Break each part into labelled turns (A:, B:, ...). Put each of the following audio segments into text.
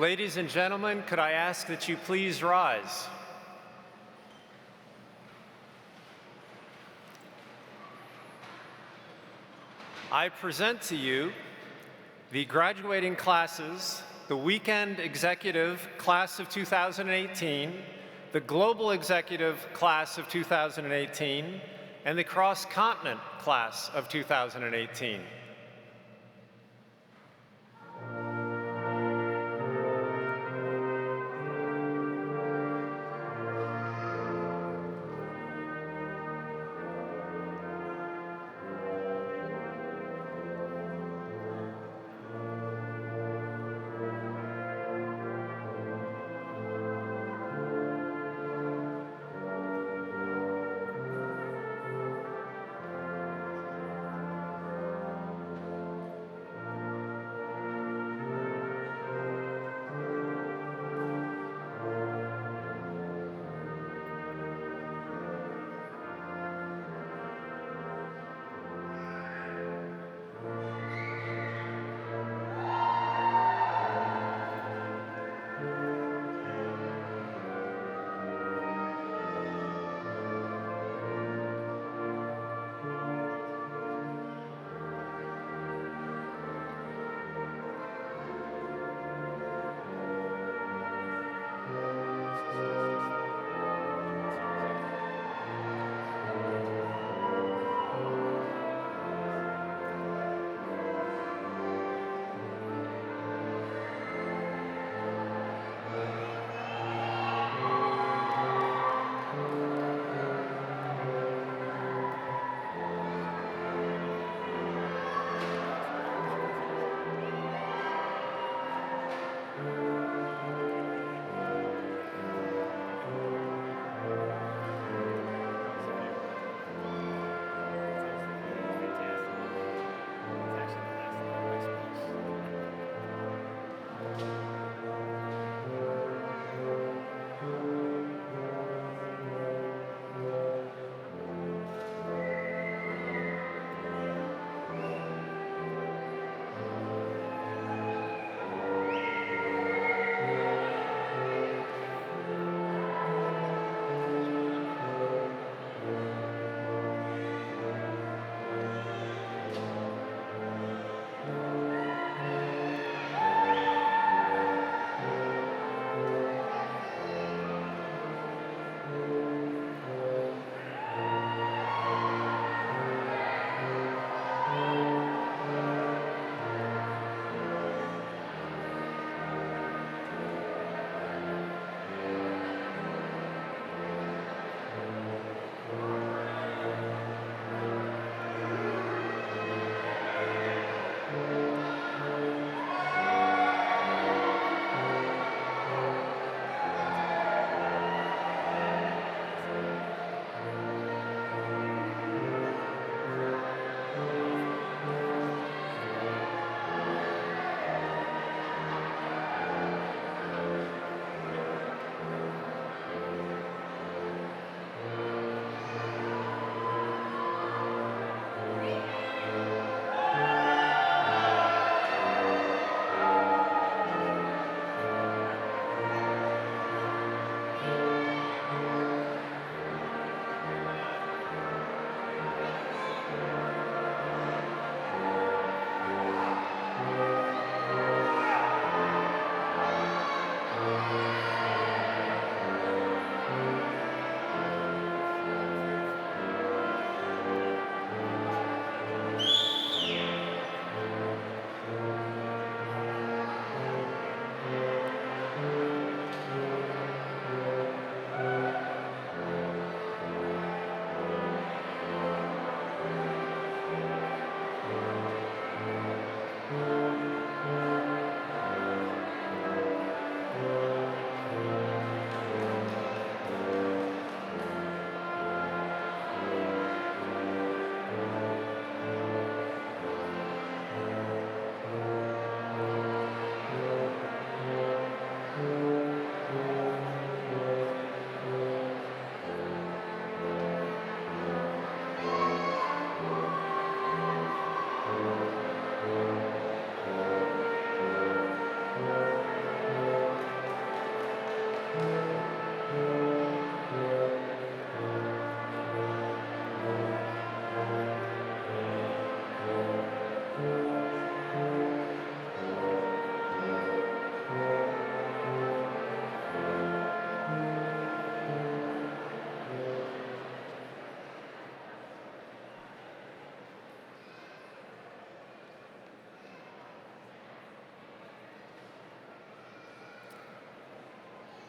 A: Ladies and gentlemen, could I ask that you please rise? I present to you the graduating classes, the Weekend Executive Class of 2018, the Global Executive Class of 2018, and the Cross-Continent Class of 2018.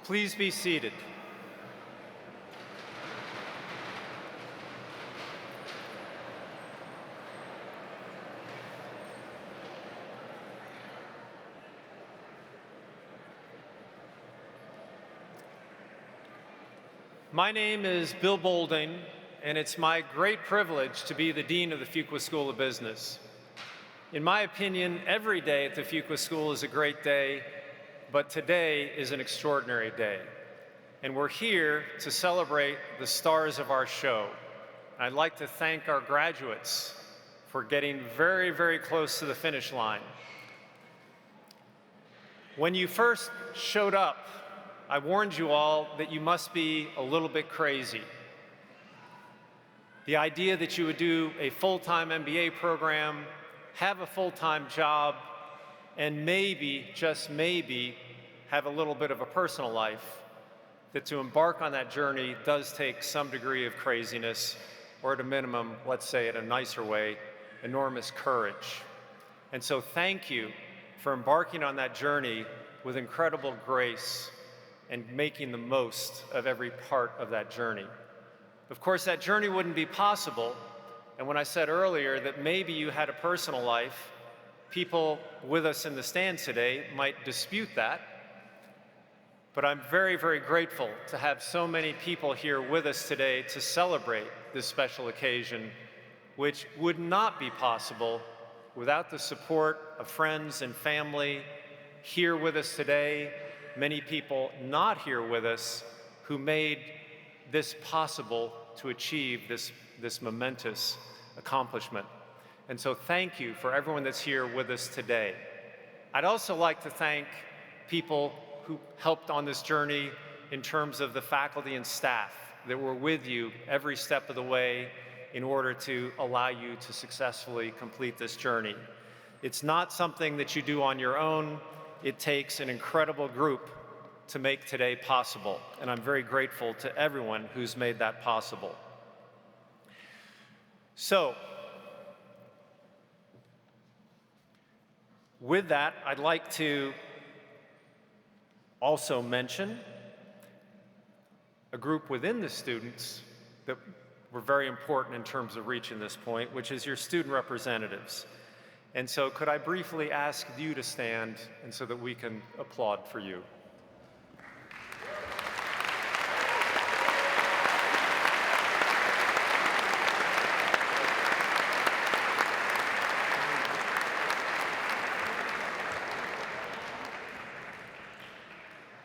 A: Please be seated. My name is Bill Boulding, and it's my great privilege to be the Dean of the Fuqua School of Business. In my opinion, every day at the Fuqua School is a great day, but today is an extraordinary day. And we're here to celebrate the stars of our show. I'd like to thank our graduates for getting very, very close to the finish line. When you first showed up, I warned you all that you must be a little bit crazy. The idea that you would do a full-time MBA program, have a full-time job, and maybe, just maybe, have a little bit of a personal life, that to embark on that journey does take some degree of craziness, or at a minimum, let's say it a nicer way, enormous courage. And so thank you for embarking on that journey with incredible grace and making the most of every part of that journey. Of course, that journey wouldn't be possible, and when I said earlier that maybe you had a personal life, people with us in the stands today might dispute that, but I'm very, very grateful to have so many people here with us today to celebrate this special occasion, which would not be possible without the support of friends and family here with us today, many people not here with us who made this possible to achieve this momentous accomplishment. And so thank you for everyone that's here with us today. I'd also like to thank people who helped on this journey in terms of the faculty and staff that were with you every step of the way in order to allow you to successfully complete this journey. It's not something that you do on your own. It takes an incredible group to make today possible, and I'm very grateful to everyone who's made that possible. So, with that, I'd like to also mention a group within the students that were very important in terms of reaching this point, which is your student representatives. And so could I briefly ask you to stand and so that we can applaud for you.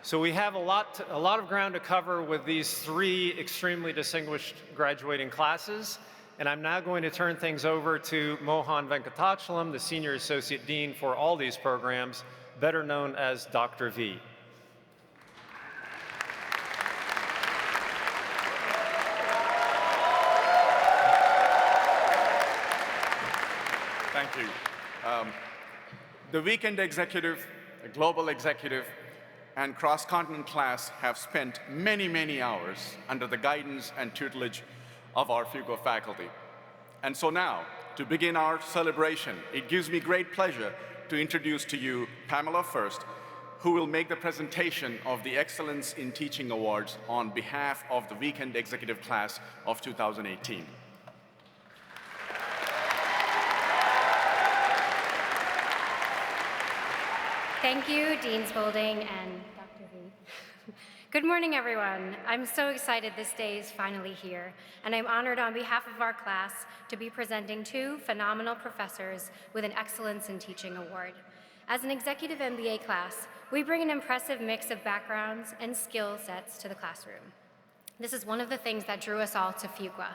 A: So we have a lot of ground to cover with these three extremely distinguished graduating classes, and I'm now going to turn things over to Mohan Venkatachalam, the Senior Associate Dean for all these programs, better known as Dr. V.
B: Thank you. The weekend executive, the global executive, and cross-continent class have spent many, many hours under the guidance and tutelage of our Fuqua faculty. And so now, to begin our celebration, it gives me great pleasure to introduce to you Pamela Furst, who will make the presentation of the Excellence in Teaching Awards on behalf of the weekend executive class of 2018.
C: Thank you, Deans Boulding and Dr. V. Good morning, everyone. I'm so excited this day is finally here, and I'm honored on behalf of our class to be presenting two phenomenal professors with an Excellence in Teaching Award. As an executive MBA class, we bring an impressive mix of backgrounds and skill sets to the classroom. This is one of the things that drew us all to Fuqua.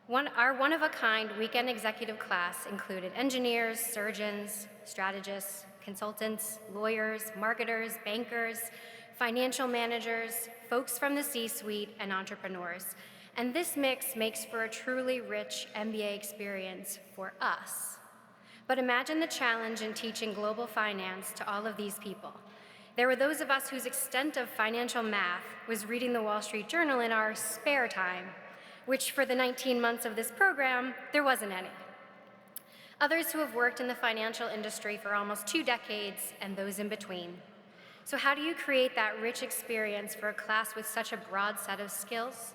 C: Our one-of-a-kind weekend executive class included engineers, surgeons, strategists, consultants, lawyers, marketers, bankers, financial managers, folks from the C-suite, and entrepreneurs. And this mix makes for a truly rich MBA experience for us. But imagine the challenge in teaching global finance to all of these people. There were those of us whose extent of financial math was reading the Wall Street Journal in our spare time, which for the 19 months of this program, there wasn't any. Others who have worked in the financial industry for almost 2 decades, and those in between. So how do you create that rich experience for a class with such a broad set of skills?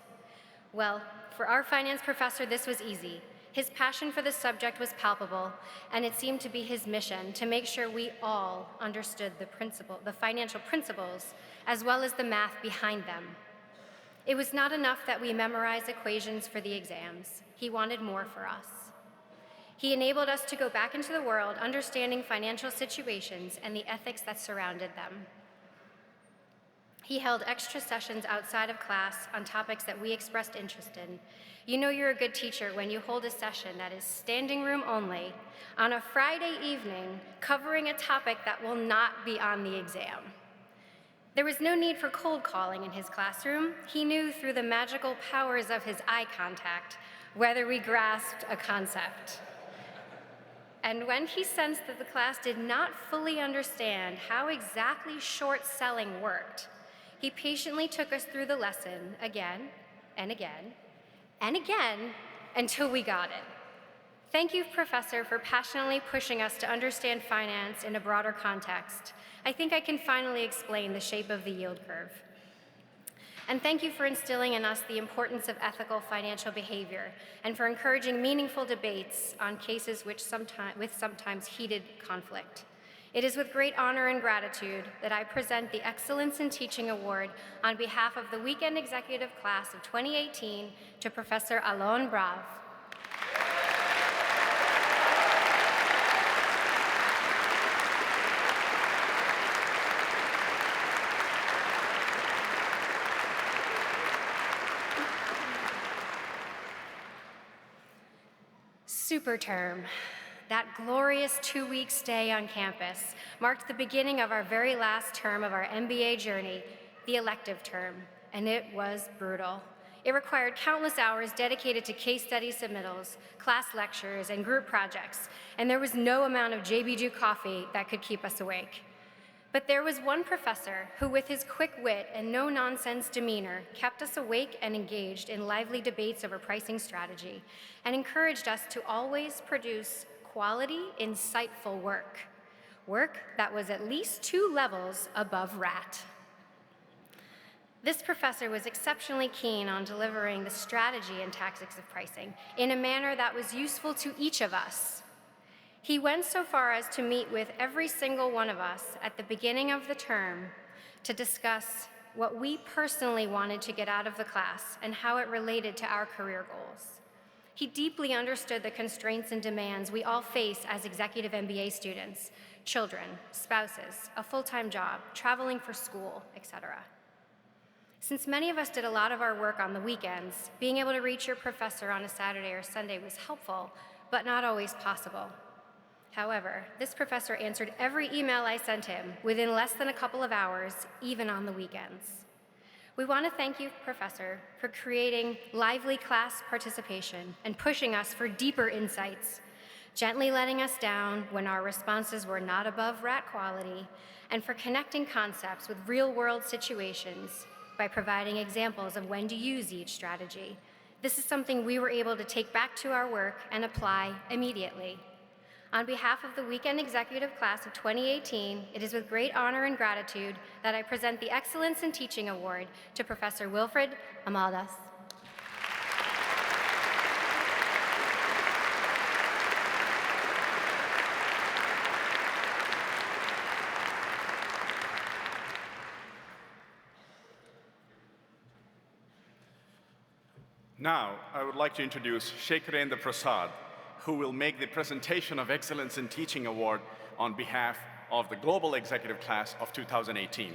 C: Well, for our finance professor, this was easy. His passion for the subject was palpable, and it seemed to be his mission to make sure we all understood the financial principles, as well as the math behind them. It was not enough that we memorize equations for the exams. He wanted more for us. He enabled us to go back into the world, understanding financial situations and the ethics that surrounded them. He held extra sessions outside of class on topics that we expressed interest in. You know you're a good teacher when you hold a session that is standing room only on a Friday evening covering a topic that will not be on the exam. There was no need for cold calling in his classroom. He knew through the magical powers of his eye contact whether we grasped a concept. And when he sensed that the class did not fully understand how exactly short selling worked, he patiently took us through the lesson again and again and again until we got it. Thank you, Professor, for passionately pushing us to understand finance in a broader context. I think I can finally explain the shape of the yield curve. And thank you for instilling in us the importance of ethical financial behavior and for encouraging meaningful debates on cases with sometimes heated conflict. It is with great honor and gratitude that I present the Excellence in Teaching Award on behalf of the Weekend Executive Class of 2018 to Professor Alon Brav. Superterm, that glorious 2-week stay on campus, marked the beginning of our very last term of our MBA journey, the elective term, and it was brutal. It required countless hours dedicated to case study submittals, class lectures, and group projects, and there was no amount of JB Duke coffee that could keep us awake. But there was one professor who, with his quick wit and no-nonsense demeanor, kept us awake and engaged in lively debates over pricing strategy and encouraged us to always produce quality, insightful work that was at least 2 levels above RAT. This professor was exceptionally keen on delivering the strategy and tactics of pricing in a manner that was useful to each of us. He went so far as to meet with every single one of us at the beginning of the term to discuss what we personally wanted to get out of the class and how it related to our career goals. He deeply understood the constraints and demands we all face as executive MBA students, children, spouses, a full-time job, traveling for school, etc. Since many of us did a lot of our work on the weekends, being able to reach your professor on a Saturday or Sunday was helpful, but not always possible. However, this professor answered every email I sent him within less than a couple of hours, even on the weekends. We want to thank you, Professor, for creating lively class participation and pushing us for deeper insights, gently letting us down when our responses were not above RAT quality, and for connecting concepts with real-world situations by providing examples of when to use each strategy. This is something we were able to take back to our work and apply immediately. On behalf of the Weekend Executive Class of 2018, it is with great honor and gratitude that I present the Excellence in Teaching Award to Professor Wilfred Amaldas.
B: Now, I would like to introduce Shekharendra Prasad, who will make the presentation of Excellence in Teaching Award on behalf of the Global Executive Class of 2018.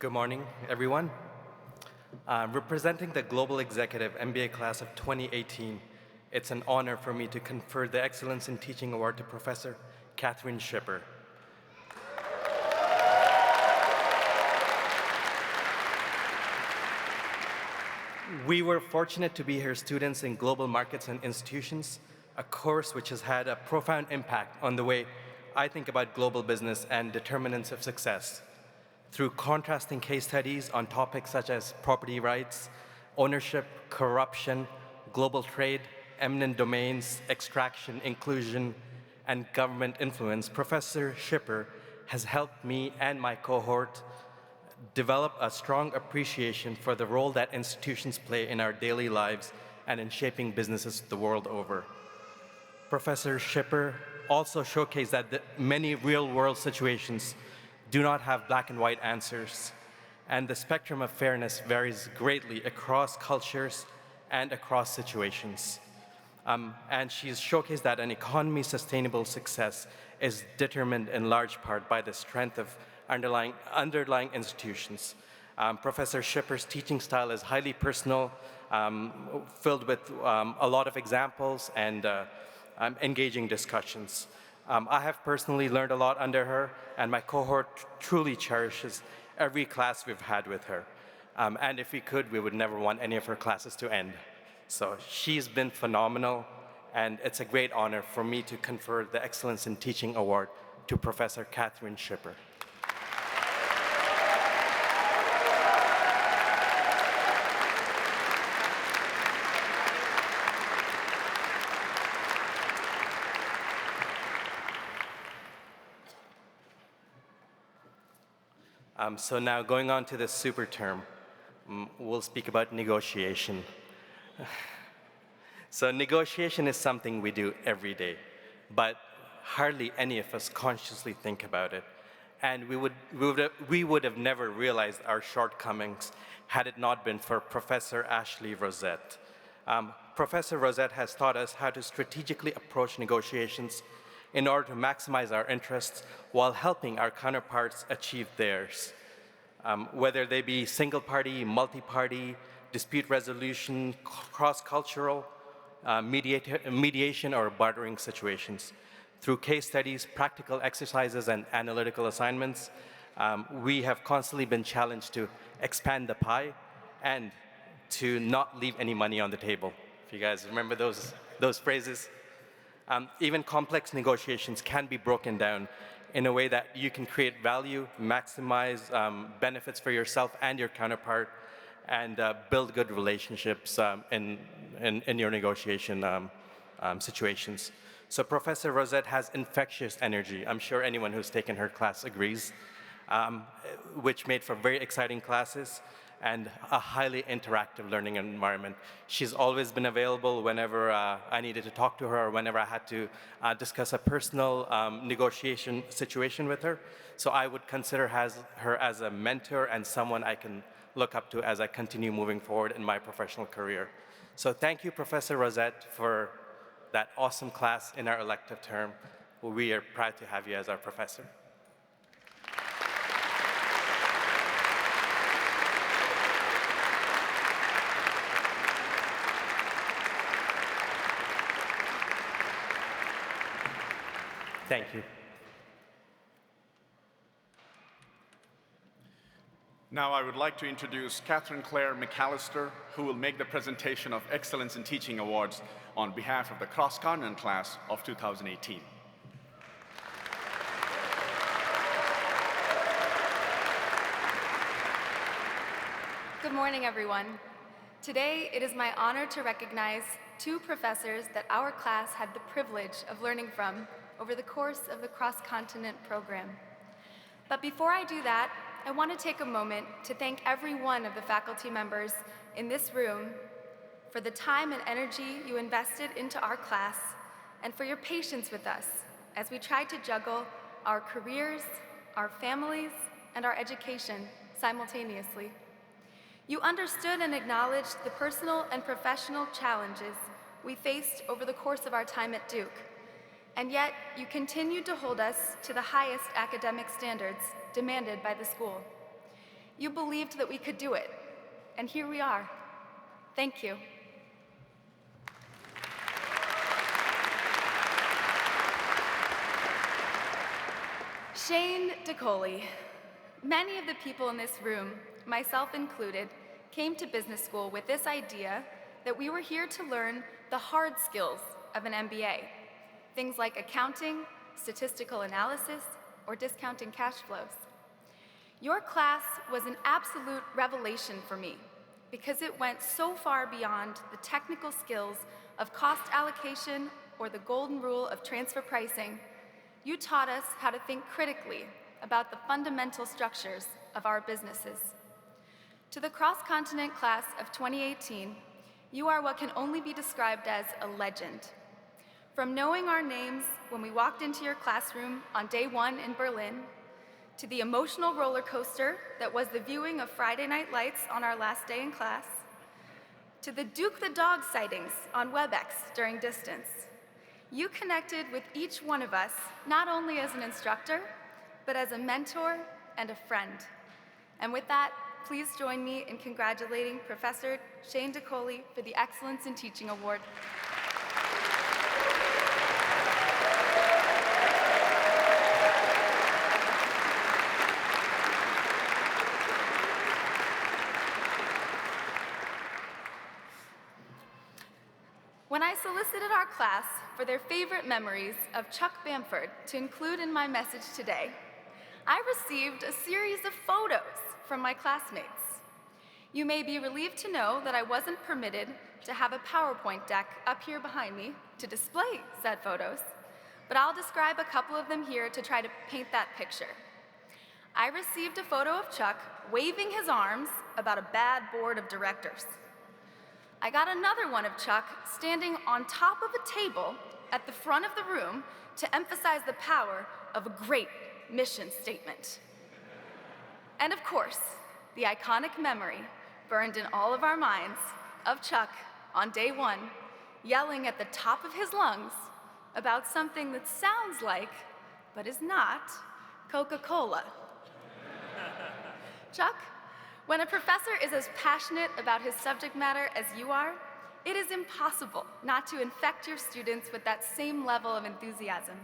D: Good morning, everyone. Representing the Global Executive MBA Class of 2018, it's an honor for me to confer the Excellence in Teaching Award to Professor Katherine. We were fortunate to be her students in Global Markets and Institutions, a course which has had a profound impact on the way I think about global business and determinants of success. Through contrasting case studies on topics such as property rights, ownership, corruption, global trade, eminent domains, extraction, inclusion, and government influence, Professor Schipper has helped me and my cohort develop a strong appreciation for the role that institutions play in our daily lives and in shaping businesses the world over. Professor Schipper also showcased that many real-world situations do not have black and white answers, and the spectrum of fairness varies greatly across cultures and across situations. And she's showcased that an economy's sustainable success is determined in large part by the strength of underlying institutions. Professor Schipper's teaching style is highly personal, filled with a lot of examples and engaging discussions. I have personally learned a lot under her, and my cohort truly cherishes every class we've had with her. And if we could, we would never want any of her classes to end. So she's been phenomenal, and it's a great honor for me to confer the Excellence in Teaching Award to Professor Katherine Schipper. So now going on to the super term, we'll speak about negotiation. So negotiation is something we do every day, but hardly any of us consciously think about it. And we would have never realized our shortcomings had it not been for Professor Ashley Rosette. Professor Rosette has taught us how to strategically approach negotiations in order to maximize our interests while helping our counterparts achieve theirs. Whether they be single-party, multi-party, dispute resolution, cross-cultural, mediation, or bartering situations. Through case studies, practical exercises, and analytical assignments, we have constantly been challenged to expand the pie and to not leave any money on the table. If you guys remember those phrases. Even complex negotiations can be broken down in a way that you can create value, maximize benefits for yourself and your counterpart, and build good relationships in your negotiation situations. So Professor Rosette has infectious energy. I'm sure anyone who's taken her class agrees, which made for very exciting classes and a highly interactive learning environment. She's always been available whenever I needed to talk to her or whenever I had to discuss a personal negotiation situation with her. So I would consider her as a mentor and someone I can look up to as I continue moving forward in my professional career. So thank you, Professor Rosette, for that awesome class in our elective term. We are proud to have you as our professor. Thank you.
B: Now I would like to introduce Catherine Claire McAllister, who will make the presentation of Excellence in Teaching Awards on behalf of the cross-continent class of 2018.
E: Good morning, everyone. Today, it is my honor to recognize two professors that our class had the privilege of learning from over the course of the cross-continent program. But before I do that, I want to take a moment to thank every one of the faculty members in this room for the time and energy you invested into our class and for your patience with us as we tried to juggle our careers, our families, and our education simultaneously. You understood and acknowledged the personal and professional challenges we faced over the course of our time at Duke, and yet you continued to hold us to the highest academic standards demanded by the school. You believed that we could do it, and here we are. Thank you. Shane DeColey. Many of the people in this room, myself included, came to business school with this idea that we were here to learn the hard skills of an MBA, things like accounting, statistical analysis, or discounting cash flows. Your class was an absolute revelation for me because it went so far beyond the technical skills of cost allocation, or the golden rule of transfer pricing, you taught us how to think critically about the fundamental structures of our businesses. To the cross-continent class of 2018, you are what can only be described as a legend. From knowing our names when we walked into your classroom on day one in Berlin, to the emotional roller coaster that was the viewing of Friday Night Lights on our last day in class, to the Duke the Dog sightings on WebEx during distance, you connected with each one of us not only as an instructor, but as a mentor and a friend. And with that, please join me in congratulating Professor Shane DeColey for the Excellence in Teaching Award. When I solicited our class for their favorite memories of Chuck Bamford to include in my message today, I received a series of photos from my classmates. You may be relieved to know that I wasn't permitted to have a PowerPoint deck up here behind me to display said photos, but I'll describe a couple of them here to try to paint that picture. I received a photo of Chuck waving his arms about a bad board of directors. I got another one of Chuck standing on top of a table at the front of the room to emphasize the power of a great mission statement. And of course, the iconic memory burned in all of our minds of Chuck on day one, yelling at the top of his lungs about something that sounds like, but is not, Coca-Cola. Chuck, when a professor is as passionate about his subject matter as you are, it is impossible not to infect your students with that same level of enthusiasm.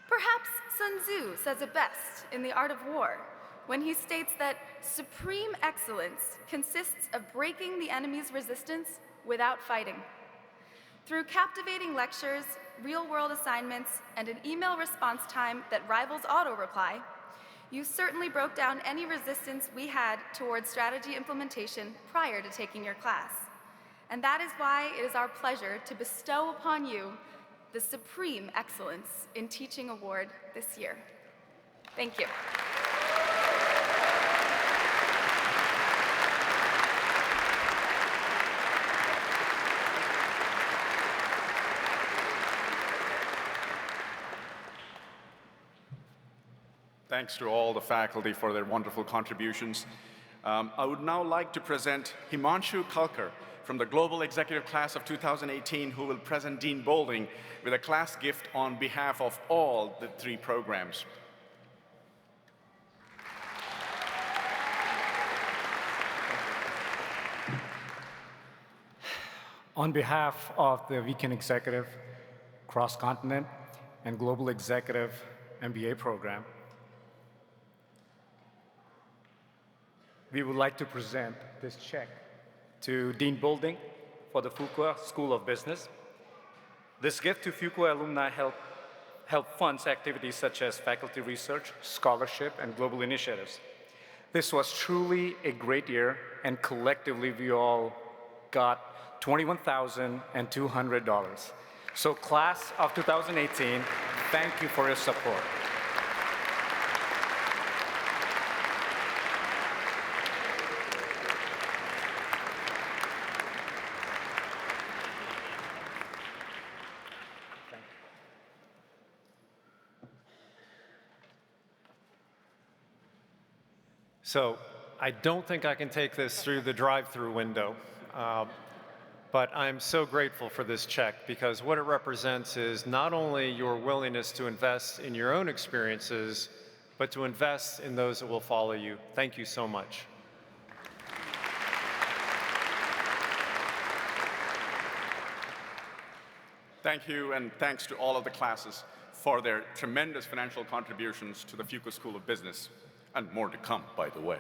E: Perhaps Sun Tzu says it best in The Art of War when he states that supreme excellence consists of breaking the enemy's resistance without fighting. Through captivating lectures, real-world assignments, and an email response time that rivals auto-reply, you certainly broke down any resistance we had towards strategy implementation prior to taking your class. And that is why it is our pleasure to bestow upon you the Supreme Excellence in Teaching Award this year. Thank you.
B: Thanks to all the faculty for their wonderful contributions. I would now like to present Himanshu Kalkar from the Global Executive Class of 2018, who will present Dean Boulding with a class gift on behalf of all the 3 programs.
F: On behalf of the Weekend Executive, Cross-Continent, and Global Executive MBA program, we would like to present this check to Dean Boulding for the Fuqua School of Business. This gift to Fuqua alumni help funds activities such as faculty research, scholarship, and global initiatives. This was truly a great year, and collectively we all got $21,200. So class of 2018, thank you for your support.
A: So I don't think I can take this through the drive-through window, but I'm so grateful for this check because what it represents is not only your willingness to invest in your own experiences, but to invest in those that will follow you. Thank you so much.
B: Thank you, and thanks to all of the classes for their tremendous financial contributions to the Fuqua School of Business, and more to come, by the way.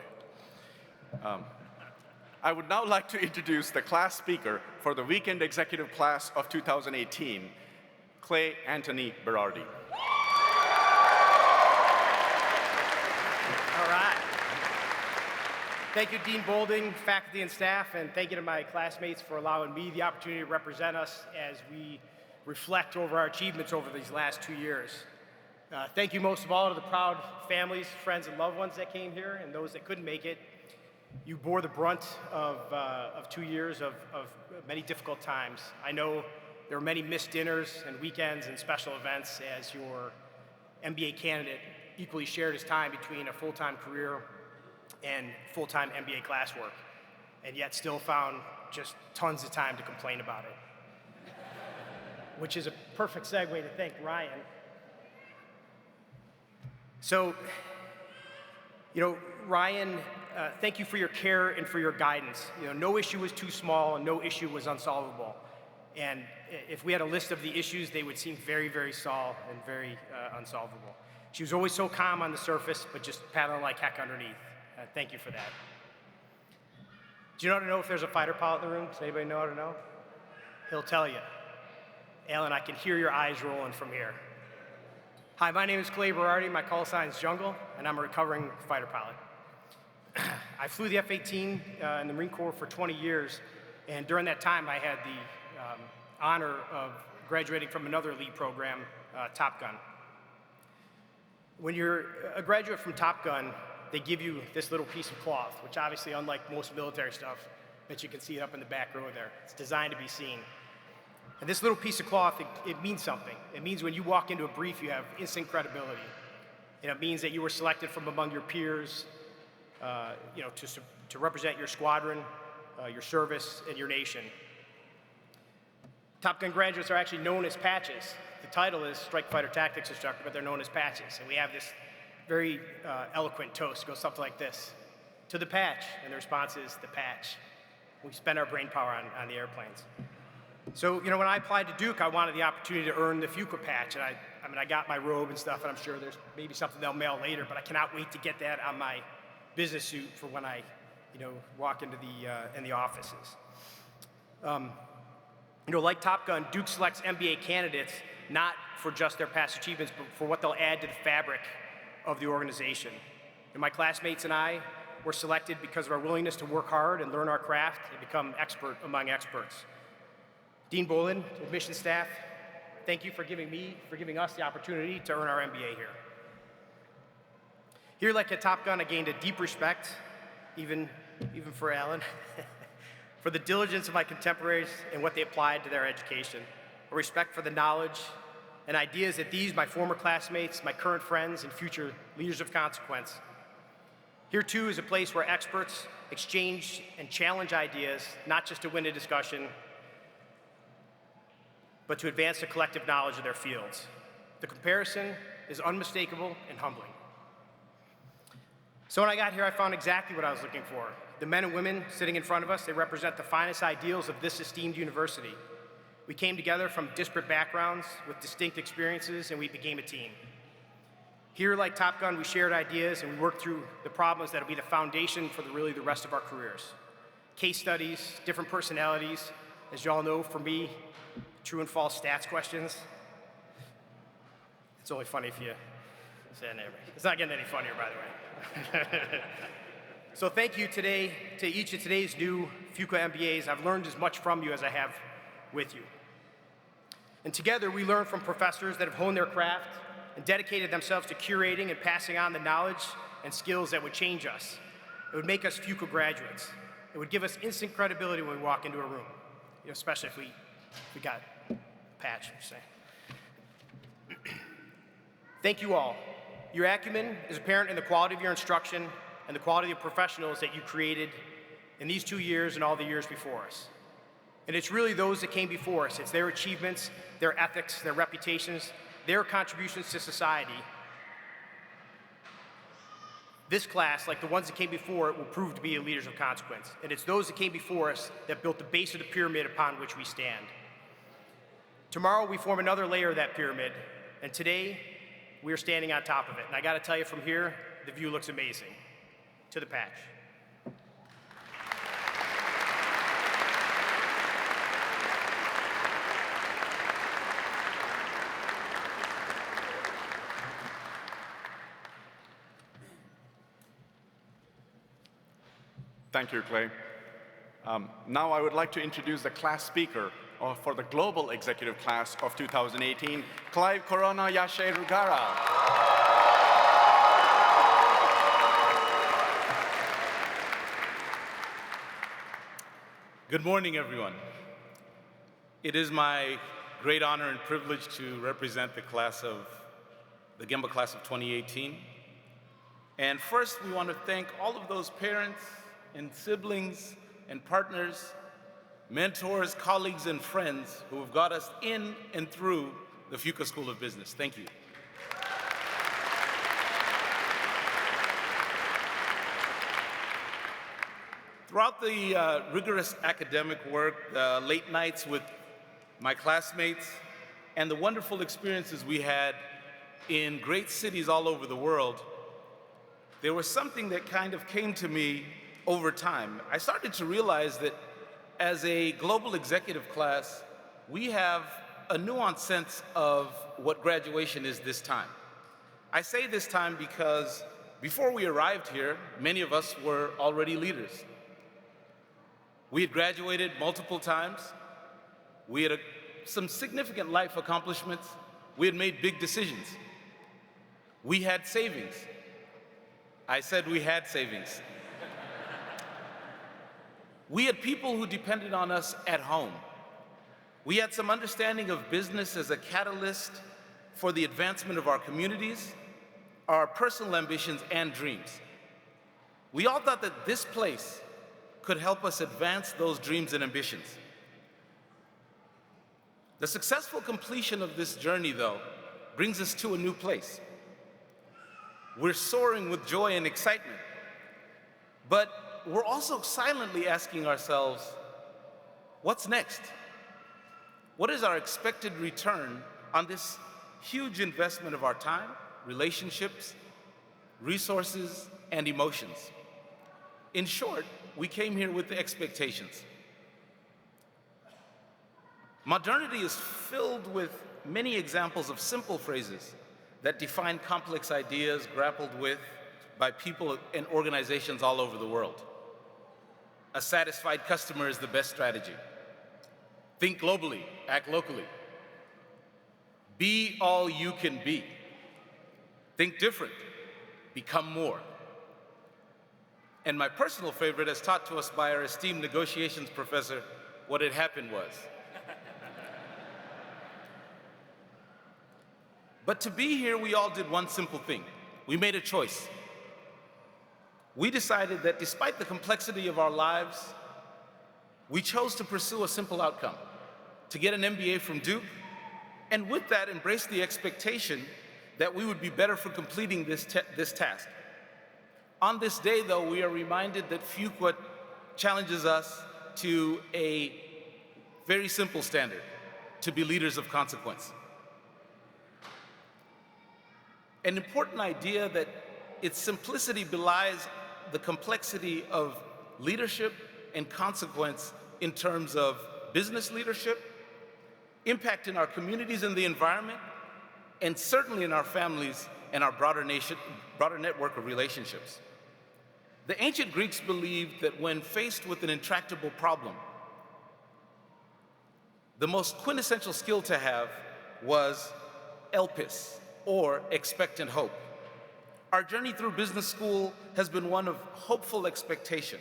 B: I would now like to introduce the class speaker for the Weekend Executive Class of 2018, Clay Anthony Berardi.
G: All right. Thank you, Dean Boulding, faculty and staff, and thank you to my classmates for allowing me the opportunity to represent us as we reflect over our achievements over these last 2 years. Thank you most of all to the proud families, friends, and loved ones that came here, and those that couldn't make it. You bore the brunt of 2 years of many difficult times. I know there were many missed dinners and weekends and special events as your MBA candidate equally shared his time between a full-time career and full-time MBA classwork, and yet still found just tons of time to complain about it. Which is a perfect segue to thank Ryan. So, Ryan, thank you for your care and for your guidance. No issue was too small and no issue was unsolvable. And if we had a list of the issues, they would seem very, very small and very unsolvable. She was always so calm on the surface, but just paddling like heck underneath. Thank you for that. Do you know how to know if there's a fighter pilot in the room? Does anybody know how to know? He'll tell you. Alan, I can hear your eyes rolling from here. Hi, my name is Berardi. My call sign is Jungle, and I'm a recovering fighter pilot. I flew the F-18 in the Marine Corps for 20 years, and during that time, I had the honor of graduating from another elite program, Top Gun. When you're a graduate from Top Gun, they give you this little piece of cloth, which obviously, unlike most military stuff, that you can see it up in the back row there. It's designed to be seen. And this little piece of cloth, it means something. It means when you walk into a brief, you have instant credibility. And it means that you were selected from among your peers, to represent your squadron, your service, and your nation. Top Gun graduates are actually known as patches. The title is Strike Fighter Tactics Instructor, but they're known as patches. And we have this very eloquent toast. It goes something like this: to the patch. And the response is the patch. We spend our brain power on the airplanes. So, when I applied to Duke, I wanted the opportunity to earn the Fuqua patch. And I got my robe and stuff, and I'm sure there's maybe something they'll mail later, but I cannot wait to get that on my business suit for when I, walk into the offices. Like Top Gun, Duke selects MBA candidates not for just their past achievements, but for what they'll add to the fabric of the organization. And my classmates and I were selected because of our willingness to work hard and learn our craft and become expert among experts. Dean Boulding, admissions staff, thank you for giving us the opportunity to earn our MBA here. Here, like at Top Gun, I gained a deep respect, even for Alan, for the diligence of my contemporaries and what they applied to their education, a respect for the knowledge and ideas that these, my former classmates, my current friends, and future leaders of consequence. Here, too, is a place where experts exchange and challenge ideas, not just to win a discussion, but to advance the collective knowledge of their fields. The comparison is unmistakable and humbling. So when I got here, I found exactly what I was looking for. The men and women sitting in front of us, they represent the finest ideals of this esteemed university. We came together from disparate backgrounds with distinct experiences, and we became a team. Here, like Top Gun, we shared ideas and we worked through the problems that will be the foundation for the rest of our careers. Case studies, different personalities. As you all know, for me, true and false stats questions. It's only funny if you say it. It's not getting any funnier, by the way. So thank you today to each of today's new Fuqua MBAs. I've learned as much from you as I have with you. And together we learn from professors that have honed their craft and dedicated themselves to curating and passing on the knowledge and skills that would change us. It would make us Fuqua graduates. It would give us instant credibility when we walk into a room, especially if we got a patch, say. Thank you all. Your acumen is apparent in the quality of your instruction and the quality of professionals that you created in these 2 years and all the years before us. And it's really those that came before us. It's their achievements, their ethics, their reputations, their contributions to society. This class, like the ones that came before it, will prove to be leaders of consequence. And it's those that came before us that built the base of the pyramid upon which we stand. Tomorrow, we form another layer of that pyramid, and today, we are standing on top of it. And I gotta tell you, from here, the view looks amazing. To the patch.
B: Thank you, Clay. Now I would like to introduce the class speaker for the Global Executive Class of 2018, Clive Corona Yashe Rugara.
H: Good morning, everyone. It is my great honor and privilege to represent the Gemba class of 2018. And first, we want to thank all of those parents and siblings and partners, mentors, colleagues, and friends who have got us in and through the Fuqua School of Business. Thank you. Throughout the rigorous academic work, the late nights with my classmates, and the wonderful experiences we had in great cities all over the world, there was something that kind of came to me over time. I started to realize that as a global executive class, we have a nuanced sense of what graduation is this time. I say this time because before we arrived here, many of us were already leaders. We had graduated multiple times. We had some significant life accomplishments. We had made big decisions. We had savings. I said we had savings. We had people who depended on us at home. We had some understanding of business as a catalyst for the advancement of our communities, our personal ambitions and dreams. We all thought that this place could help us advance those dreams and ambitions. The successful completion of this journey, though, brings us to a new place. We're soaring with joy and excitement, but we're also silently asking ourselves, what's next? What is our expected return on this huge investment of our time, relationships, resources, and emotions? In short, we came here with the expectations. Modernity is filled with many examples of simple phrases that define complex ideas grappled with by people and organizations all over the world. A satisfied customer is the best strategy. Think globally, act locally. Be all you can be. Think different, become more. And my personal favorite, as taught to us by our esteemed negotiations professor, what had happened was. But to be here, we all did one simple thing. We made a choice. We decided that despite the complexity of our lives, we chose to pursue a simple outcome, to get an MBA from Duke, and with that, embrace the expectation that we would be better for completing this task. On this day, though, we are reminded that Fuqua challenges us to a very simple standard, to be leaders of consequence. An important idea that its simplicity belies the complexity of leadership and consequence in terms of business leadership, impact in our communities and the environment, and certainly in our families and our broader network of relationships. The ancient Greeks believed that when faced with an intractable problem, the most quintessential skill to have was elpis, or expectant hope. Our journey through business school has been one of hopeful expectation,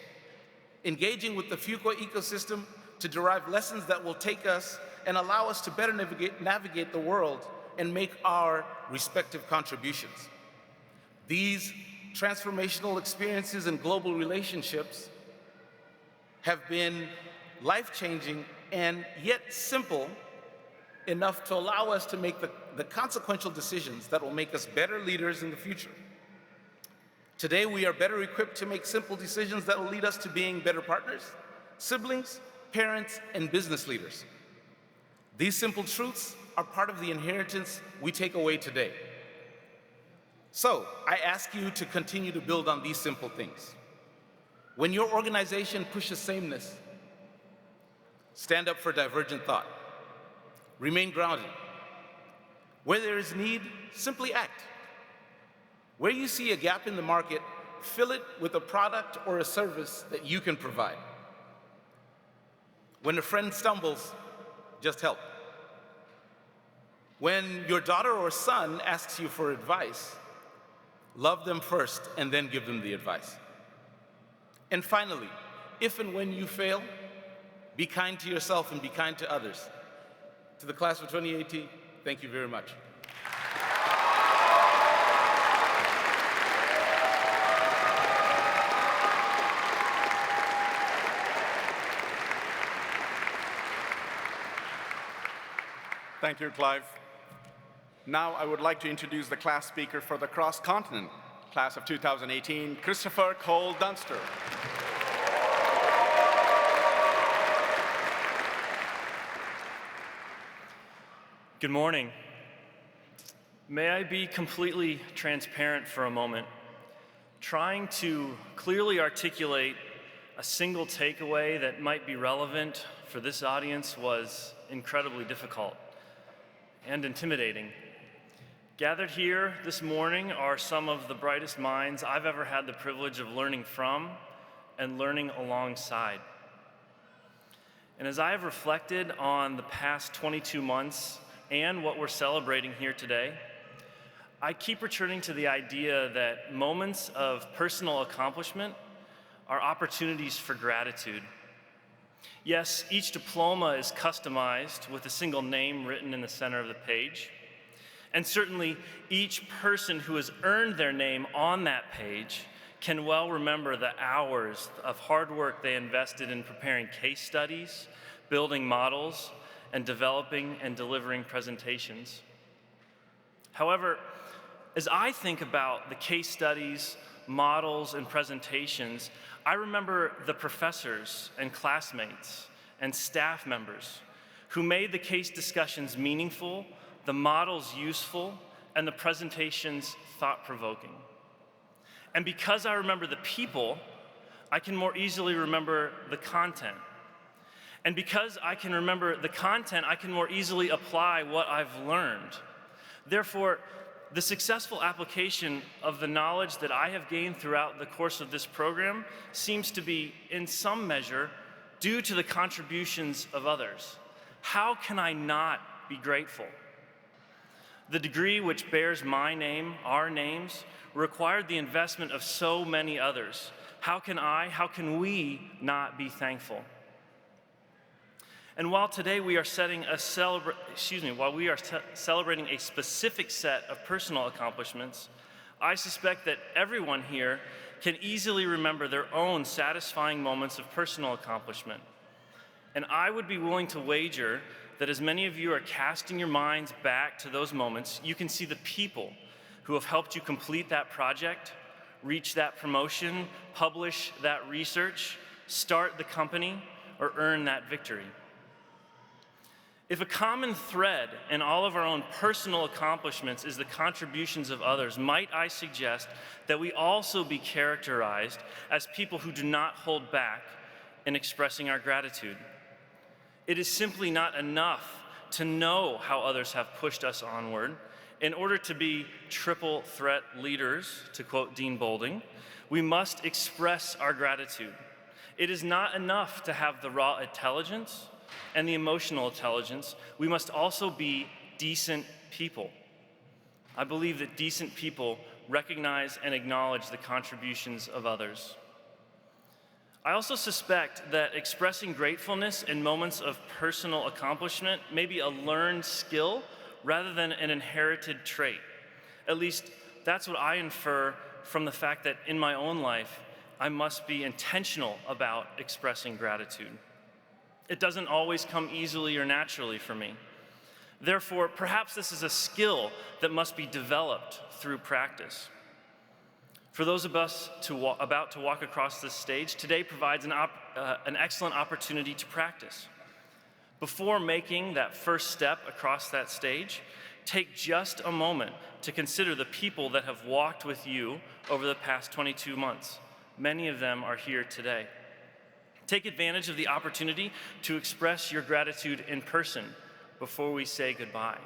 H: engaging with the Fuqua ecosystem to derive lessons that will take us and allow us to better navigate the world and make our respective contributions. These transformational experiences and global relationships have been life-changing and yet simple enough to allow us to make the consequential decisions that will make us better leaders in the future. Today, we are better equipped to make simple decisions that will lead us to being better partners, siblings, parents, and business leaders. These simple truths are part of the inheritance we take away today. So, I ask you to continue to build on these simple things. When your organization pushes sameness, stand up for divergent thought. Remain grounded. Where there is need, simply act. Where you see a gap in the market, fill it with a product or a service that you can provide. When a friend stumbles, just help. When your daughter or son asks you for advice, love them first and then give them the advice. And finally, if and when you fail, be kind to yourself and be kind to others. To the class of 2018, thank you very much.
B: Thank you, Clive. Now I would like to introduce the class speaker for the cross-continent class of 2018, Christopher Cole Dunster.
I: Good morning. May I be completely transparent for a moment? Trying to clearly articulate a single takeaway that might be relevant for this audience was incredibly difficult and intimidating. Gathered here this morning are some of the brightest minds I've ever had the privilege of learning from and learning alongside. And as I have reflected on the past 22 months and what we're celebrating here today, I keep returning to the idea that moments of personal accomplishment are opportunities for gratitude. Yes, each diploma is customized with a single name written in the center of the page. And certainly, each person who has earned their name on that page can well remember the hours of hard work they invested in preparing case studies, building models, and developing and delivering presentations. However, as I think about the case studies, models, and presentations, I remember the professors and classmates and staff members who made the case discussions meaningful, the models useful, and the presentations thought-provoking. And because I remember the people, I can more easily remember the content. And because I can remember the content, I can more easily apply what I've learned. Therefore, the successful application of the knowledge that I have gained throughout the course of this program seems to be, in some measure, due to the contributions of others. How can I not be grateful? The degree which bears my name, our names, required the investment of so many others. How can we not be thankful? And while today we are celebrating a specific set of personal accomplishments, I suspect that everyone here can easily remember their own satisfying moments of personal accomplishment. And I would be willing to wager that as many of you are casting your minds back to those moments, you can see the people who have helped you complete that project, reach that promotion, publish that research, start the company, or earn that victory. If a common thread in all of our own personal accomplishments is the contributions of others, might I suggest that we also be characterized as people who do not hold back in expressing our gratitude. It is simply not enough to know how others have pushed us onward. In order to be triple threat leaders, to quote Dean Boulding, we must express our gratitude. It is not enough to have the raw intelligence and the emotional intelligence. We must also be decent people. I believe that decent people recognize and acknowledge the contributions of others. I also suspect that expressing gratefulness in moments of personal accomplishment may be a learned skill rather than an inherited trait. At least that's what I infer from the fact that in my own life, I must be intentional about expressing gratitude. It doesn't always come easily or naturally for me. Therefore, perhaps this is a skill that must be developed through practice. For those of us about to walk across this stage, today provides an excellent opportunity to practice. Before making that first step across that stage, take just a moment to consider the people that have walked with you over the past 22 months. Many of them are here today. Take advantage of the opportunity to express your gratitude in person before we say goodbye.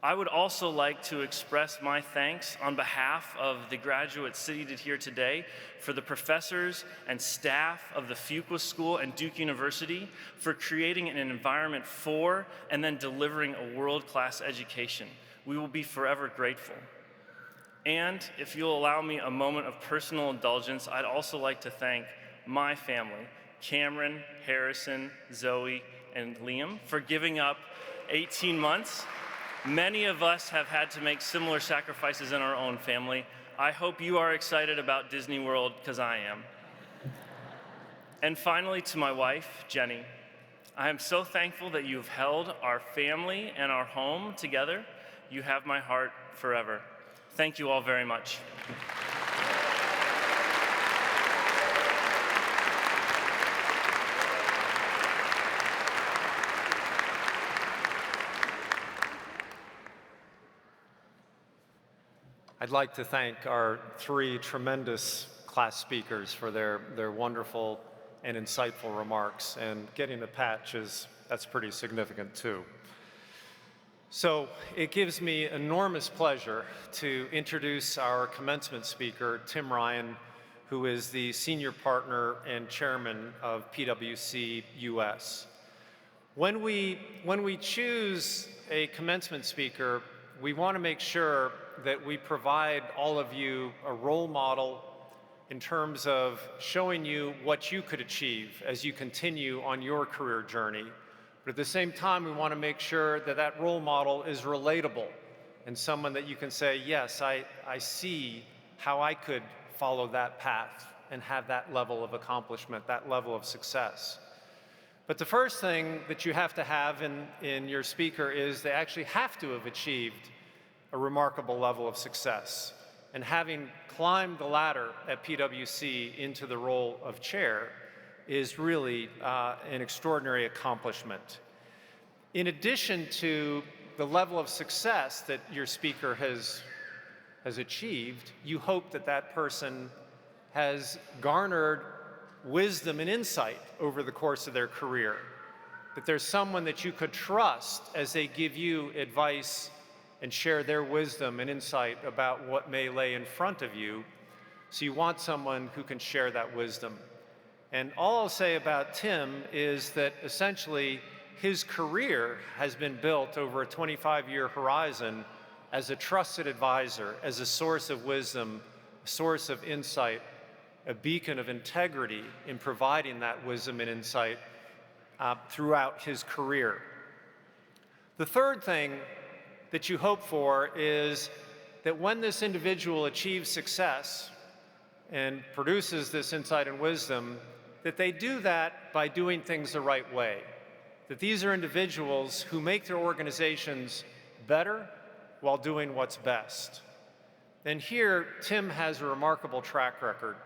I: I would also like to express my thanks on behalf of the graduates seated here today for the professors and staff of the Fuqua School and Duke University for creating an environment for and then delivering a world-class education. We will be forever grateful. And if you'll allow me a moment of personal indulgence, I'd also like to thank my family, Cameron, Harrison, Zoe, and Liam, for giving up 18 months. Many of us have had to make similar sacrifices in our own family. I hope you are excited about Disney World, because I am. And finally, to my wife, Jenny, I am so thankful that you've held our family and our home together. You have my heart forever. Thank you all very much.
A: I'd like to thank our three tremendous class speakers for their wonderful and insightful remarks, and getting the patch that's pretty significant too. So it gives me enormous pleasure to introduce our commencement speaker, Tim Ryan, who is the senior partner and chairman of PwC US. When we choose a commencement speaker, we want to make sure that we provide all of you a role model in terms of showing you what you could achieve as you continue on your career journey. But at the same time, we want to make sure that that role model is relatable and someone that you can say, yes, I see how I could follow that path and have that level of accomplishment, that level of success. But the first thing that you have to have in your speaker is they actually have to have achieved a remarkable level of success. And having climbed the ladder at PwC into the role of chair is really an extraordinary accomplishment. In addition to the level of success that your speaker has achieved, you hope that that person has garnered wisdom and insight over the course of their career, that there's someone that you could trust as they give you advice and share their wisdom and insight about what may lay in front of you. So you want someone who can share that wisdom. And all I'll say about Tim is that essentially his career has been built over a 25-year horizon as a trusted advisor, as a source of wisdom, a source of insight, a beacon of integrity in providing that wisdom and insight throughout his career. The third thing that you hope for is that when this individual achieves success and produces this insight and wisdom, that they do that by doing things the right way. That these are individuals who make their organizations better while doing what's best. And here, Tim has a remarkable track record.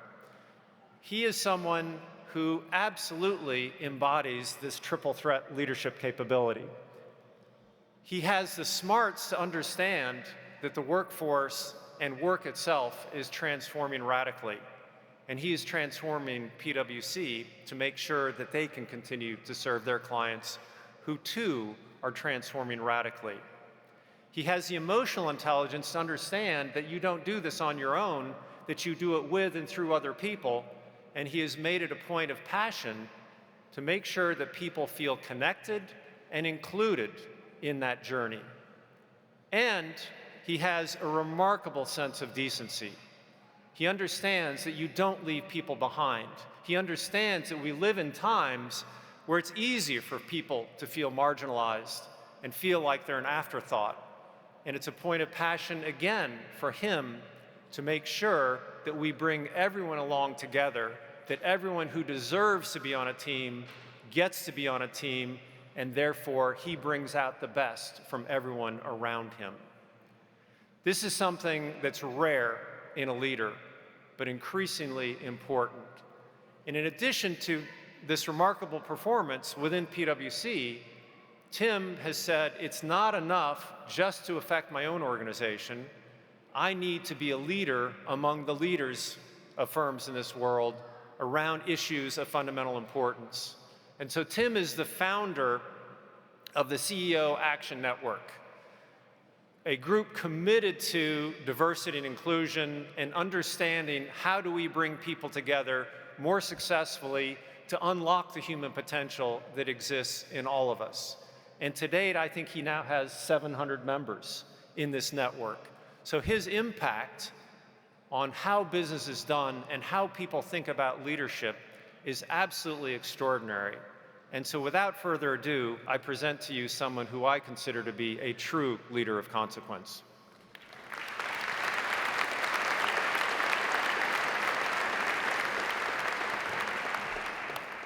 A: He is someone who absolutely embodies this triple threat leadership capability. He has the smarts to understand that the workforce and work itself is transforming radically. And he is transforming PwC to make sure that they can continue to serve their clients who too are transforming radically. He has the emotional intelligence to understand that you don't do this on your own, that you do it with and through other people. And he has made it a point of passion to make sure that people feel connected and included in that journey. And he has a remarkable sense of decency. He understands that you don't leave people behind. He understands that we live in times where it's easier for people to feel marginalized and feel like they're an afterthought. And it's a point of passion, again, for him to make sure that we bring everyone along together, that everyone who deserves to be on a team gets to be on a team, and therefore he brings out the best from everyone around him. This is something that's rare in a leader, but increasingly important. And in addition to this remarkable performance within PwC, Tim has said, it's not enough just to affect my own organization. I need to be a leader among the leaders of firms in this world around issues of fundamental importance. And so Tim is the founder of the CEO Action Network. a group committed to diversity and inclusion and understanding how do we bring people together more successfully to unlock the human potential that exists in all of us. And to date, I think he now has 700 members in this network. So his impact on how business is done and how people think about leadership is absolutely extraordinary. And so without further ado, I present to you someone who I consider to be a true leader of consequence.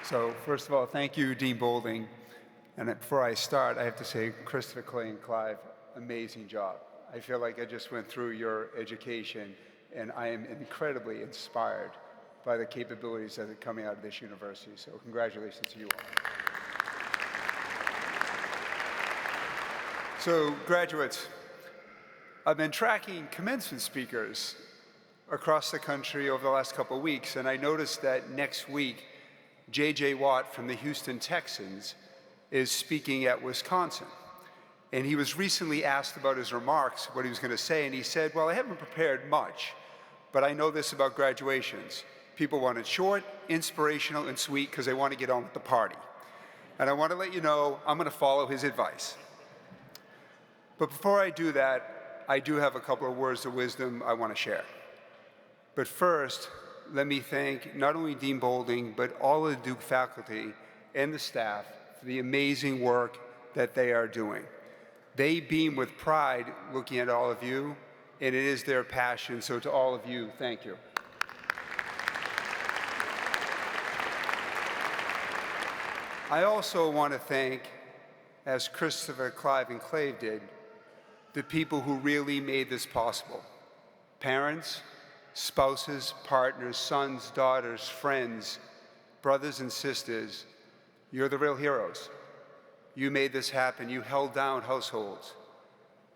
J: So first of all, thank you, Dean Boulding. And before I start, I have to say, Christopher, Clay, and Clive, amazing job. I feel like I just went through your education, and I am incredibly inspired by the capabilities that are coming out of this university. So congratulations to you all. So graduates, I've been tracking commencement speakers across the country over the last couple of weeks, and I noticed that next week, J.J. Watt from the Houston Texans is speaking at Wisconsin. And he was recently asked about his remarks, what he was going to say, and he said, well, I haven't prepared much, but I know this about graduations. People want it short, inspirational, and sweet because they want to get on with the party. And I want to let you know I'm going to follow his advice. But before I do that, I do have a couple of words of wisdom I want to share. But first, let me thank not only Dean Boulding, but all of the Duke faculty and the staff for the amazing work that they are doing. They beam with pride looking at all of you, and it is their passion. So to all of you, thank you. I also want to thank, as Christopher, Clive, and Clay did, the people who really made this possible. Parents, spouses, partners, sons, daughters, friends, brothers and sisters, you're the real heroes. You made this happen. You held down households.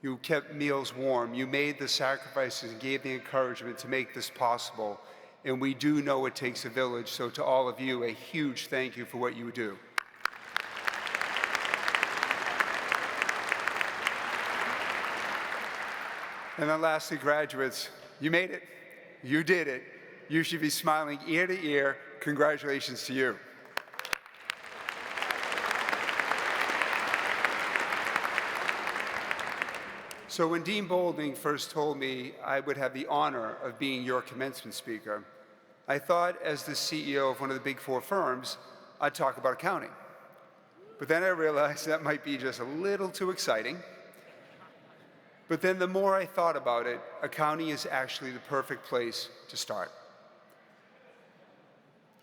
J: You kept meals warm. You made the sacrifices and gave the encouragement to make this possible. And we do know it takes a village, so to all of you, a huge thank you for what you do. And then lastly, graduates, you made it. You did it. You should be smiling ear to ear. Congratulations to you. So when Dean Boulding first told me I would have the honor of being your commencement speaker, I thought as the CEO of one of the big four firms, I'd talk about accounting. But then I realized that might be just a little too exciting. But then the more I thought about it, accounting is actually the perfect place to start.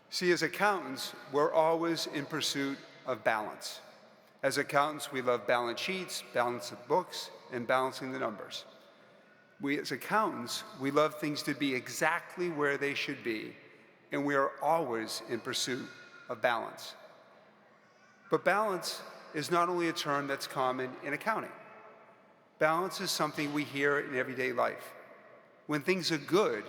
J: See, as accountants, we're always in pursuit of balance. As accountants, we love balance sheets, balance of books, and balancing the numbers. As accountants, we love things to be exactly where they should be, and we are always in pursuit of balance. But balance is not only a term that's common in accounting. Balance is something we hear in everyday life. When things are good,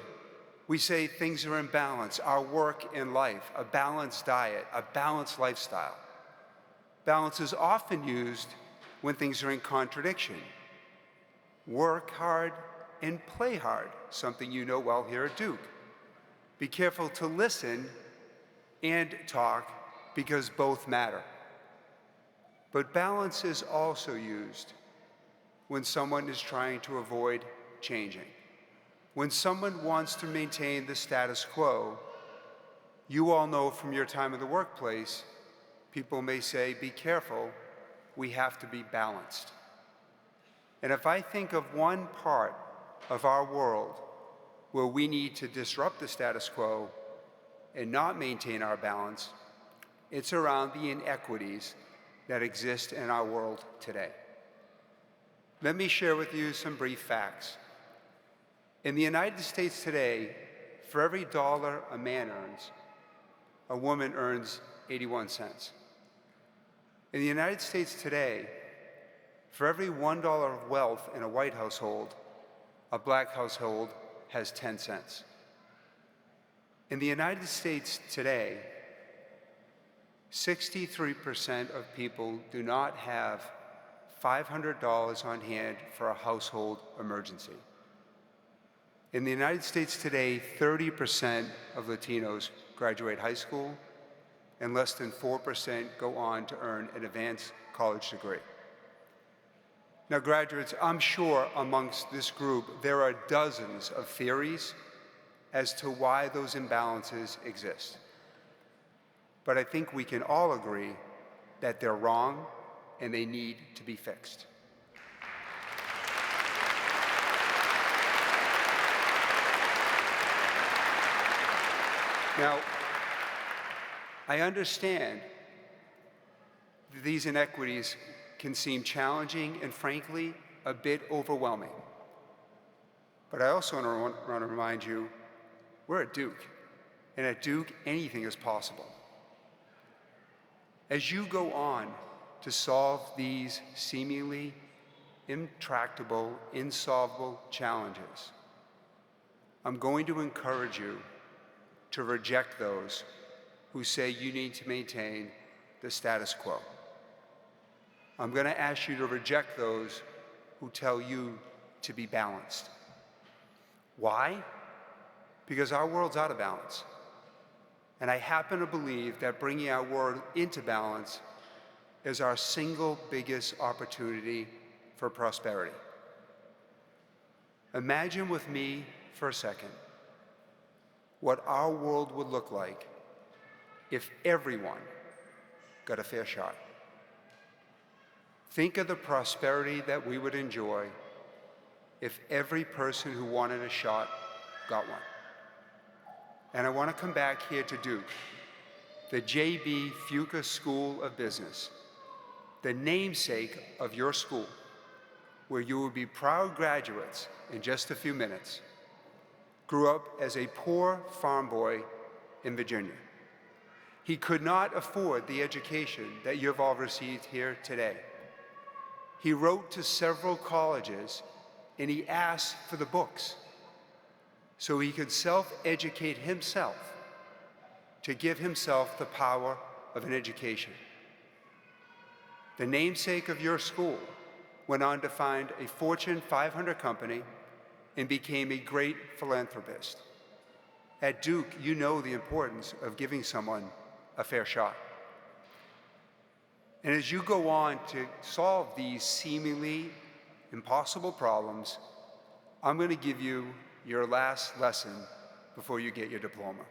J: we say things are in balance, our work and life, a balanced diet, a balanced lifestyle. Balance is often used when things are in contradiction. Work hard and play hard, something you know well here at Duke. Be careful to listen and talk because both matter. But balance is also used when someone is trying to avoid changing. When someone wants to maintain the status quo, you all know from your time in the workplace, people may say, be careful, we have to be balanced. And if I think of one part of our world where we need to disrupt the status quo and not maintain our balance, it's around the inequities that exist in our world today. Let me share with you some brief facts. In the United States today, for every dollar a man earns, a woman earns 81 cents. In the United States today, for every $1 of wealth in a white household, a black household has 10 cents. In the United States today, 63% of people do not have $500 on hand for a household emergency. In the United States today, 30% of Latinos graduate high school, and less than 4% go on to earn an advanced college degree. Now, graduates, I'm sure amongst this group there are dozens of theories as to why those imbalances exist. But I think we can all agree that they're wrong and they need to be fixed. Now, I understand that these inequities can seem challenging and, frankly, a bit overwhelming. But I also want to remind you, we're at Duke, and at Duke, anything is possible. As you go on to solve these seemingly intractable, insolvable challenges, I'm going to encourage you to reject those who say you need to maintain the status quo. I'm going to ask you to reject those who tell you to be balanced. Why? Because our world's out of balance. And I happen to believe that bringing our world into balance is our single biggest opportunity for prosperity. Imagine with me for a second what our world would look like if everyone got a fair shot. Think of the prosperity that we would enjoy if every person who wanted a shot got one. And I want to come back here to Duke, the J.B. Fuqua School of Business, the namesake of your school, where you will be proud graduates in just a few minutes, grew up as a poor farm boy in Virginia. He could not afford the education that you've all received here today. He wrote to several colleges and he asked for the books so he could self-educate himself to give himself the power of an education. The namesake of your school went on to find a Fortune 500 company and became a great philanthropist. At Duke, you know the importance of giving someone a fair shot. And as you go on to solve these seemingly impossible problems, I'm going to give you your last lesson before you get your diploma.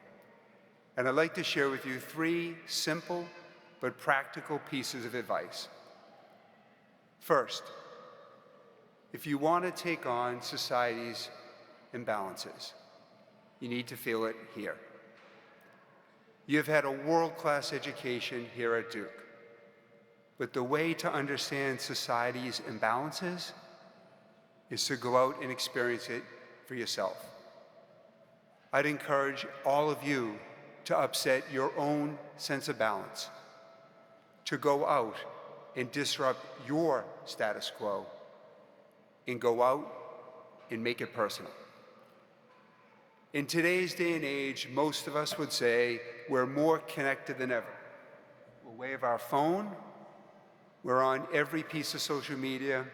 J: And I'd like to share with you 3 simple but practical pieces of advice. First, if you want to take on society's imbalances, you need to feel it here. You've had a world-class education here at Duke, but the way to understand society's imbalances is to go out and experience it for yourself. I'd encourage all of you to upset your own sense of balance, to go out and disrupt your status quo, and go out and make it personal. In today's day and age, most of us would say we're more connected than ever. We'll wave our phone, we're on every piece of social media,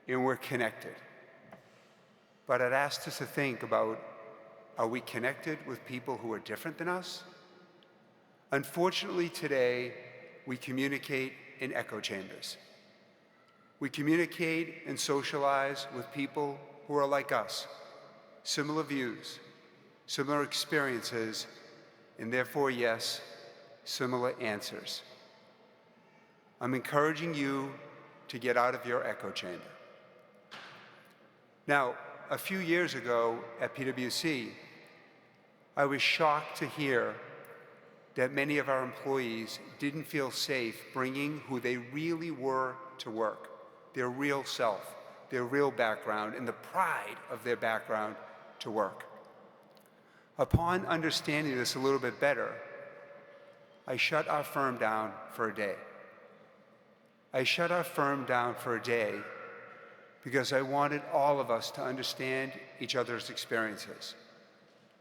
J: and we're connected. But I'd ask us to think about, are we connected with people who are different than us? Unfortunately, today, we communicate in echo chambers. We communicate and socialize with people who are like us, similar views, similar experiences, and therefore, yes, similar answers. I'm encouraging you to get out of your echo chamber. Now, a few years ago at PwC, I was shocked to hear that many of our employees didn't feel safe bringing who they really were to work, their real self, their real background, and the pride of their background to work. Upon understanding this a little bit better, I shut our firm down for a day. I shut our firm down for a day because I wanted all of us to understand each other's experiences.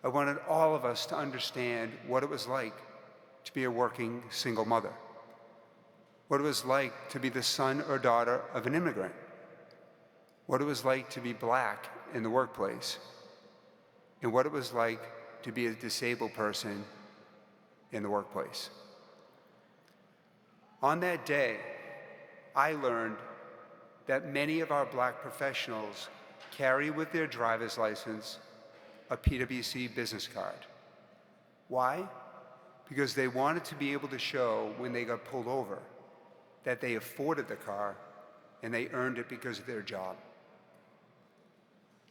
J: I wanted all of us to understand what it was like to be a working single mother. what it was like to be the son or daughter of an immigrant, what it was like to be black in the workplace, and what it was like to be a disabled person in the workplace. On that day, I learned that many of our black professionals carry with their driver's license a PwC business card. Why? Because they wanted to be able to show when they got pulled over that they afforded the car and they earned it because of their job.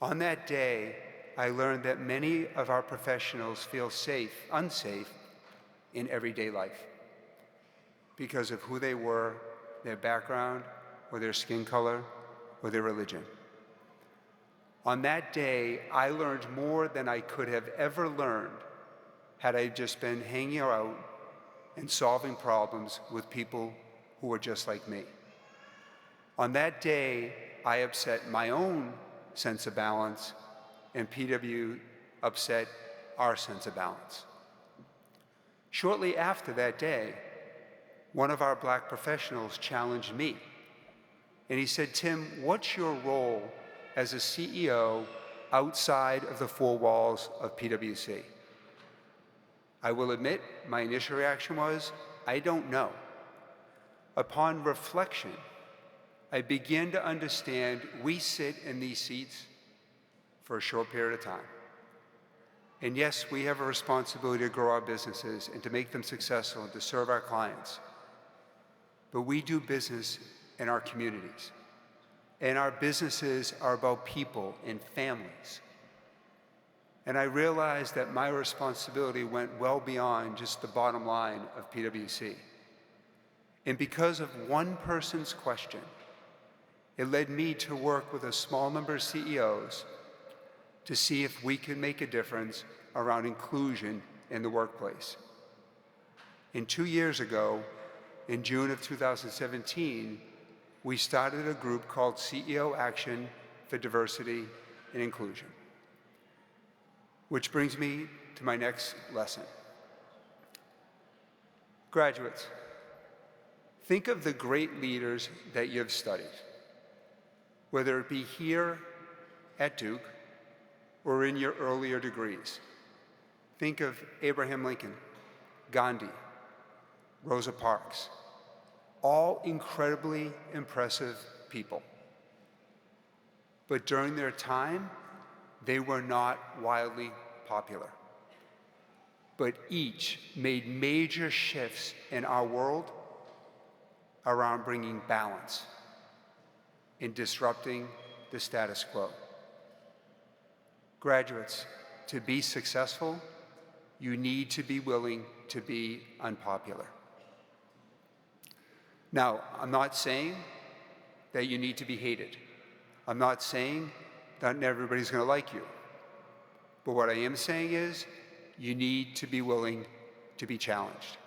J: On that day, I learned that many of our professionals feel unsafe in everyday life because of who they were, their background, or their skin color, or their religion. On that day, I learned more than I could have ever learned had I just been hanging out and solving problems with people who were just like me. On that day, I upset my own sense of balance, and PW upset our sense of balance. Shortly after that day, one of our black professionals challenged me, and he said, "Tim, what's your role as a CEO outside of the four walls of PwC?" I will admit, my initial reaction was, I don't know. Upon reflection, I began to understand we sit in these seats for a short period of time. And yes, we have a responsibility to grow our businesses and to make them successful and to serve our clients. But we do business in our communities. And our businesses are about people and families. And I realized that my responsibility went well beyond just the bottom line of PwC. And because of one person's question, it led me to work with a small number of CEOs to see if we could make a difference around inclusion in the workplace. And 2 years ago, in June of 2017, we started a group called CEO Action for Diversity and Inclusion. Which brings me to my next lesson. Graduates, think of the great leaders that you've studied, whether it be here at Duke or in your earlier degrees. Think of Abraham Lincoln, Gandhi, Rosa Parks, all incredibly impressive people. But during their time, they were not wildly popular. But each made major shifts in our world around bringing balance and disrupting the status quo. Graduates, to be successful, you need to be willing to be unpopular. Now, I'm not saying that you need to be hated. I'm not saying that everybody's going to like you. But what I am saying is you need to be willing to be challenged.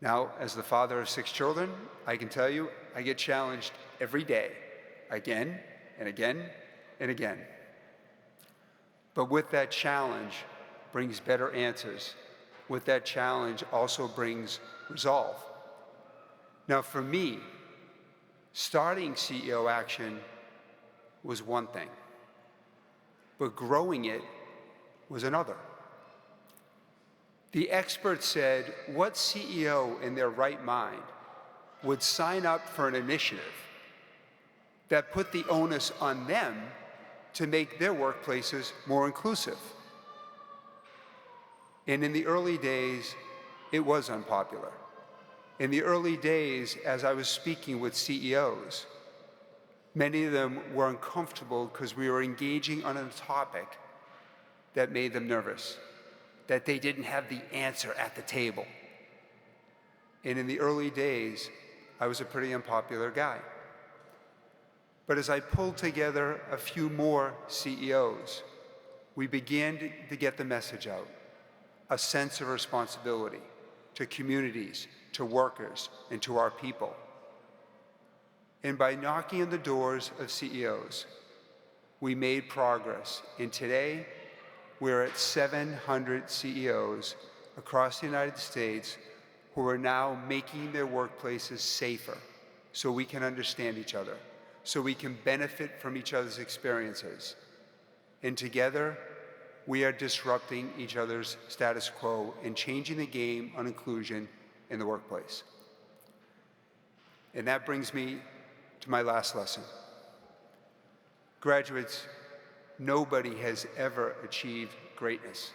J: Now, as the father of 6 children, I can tell you I get challenged every day, again and again and again. But with that challenge brings better answers. With that challenge also brings resolve. Now, for me, starting CEO Action was one thing, but growing it was another. The experts said, what CEO in their right mind would sign up for an initiative that put the onus on them to make their workplaces more inclusive? And in the early days, it was unpopular. In the early days, as I was speaking with CEOs, many of them were uncomfortable because we were engaging on a topic that made them nervous, that they didn't have the answer at the table. And in the early days, I was a pretty unpopular guy. But as I pulled together a few more CEOs, we began to get the message out, a sense of responsibility to communities, to workers, and to our people. And by knocking on the doors of CEOs, we made progress. And today, we're at 700 CEOs across the United States who are now making their workplaces safer so we can understand each other, so we can benefit from each other's experiences. And together, we are disrupting each other's status quo and changing the game on inclusion in the workplace. And that brings me to my last lesson. Graduates, nobody has ever achieved greatness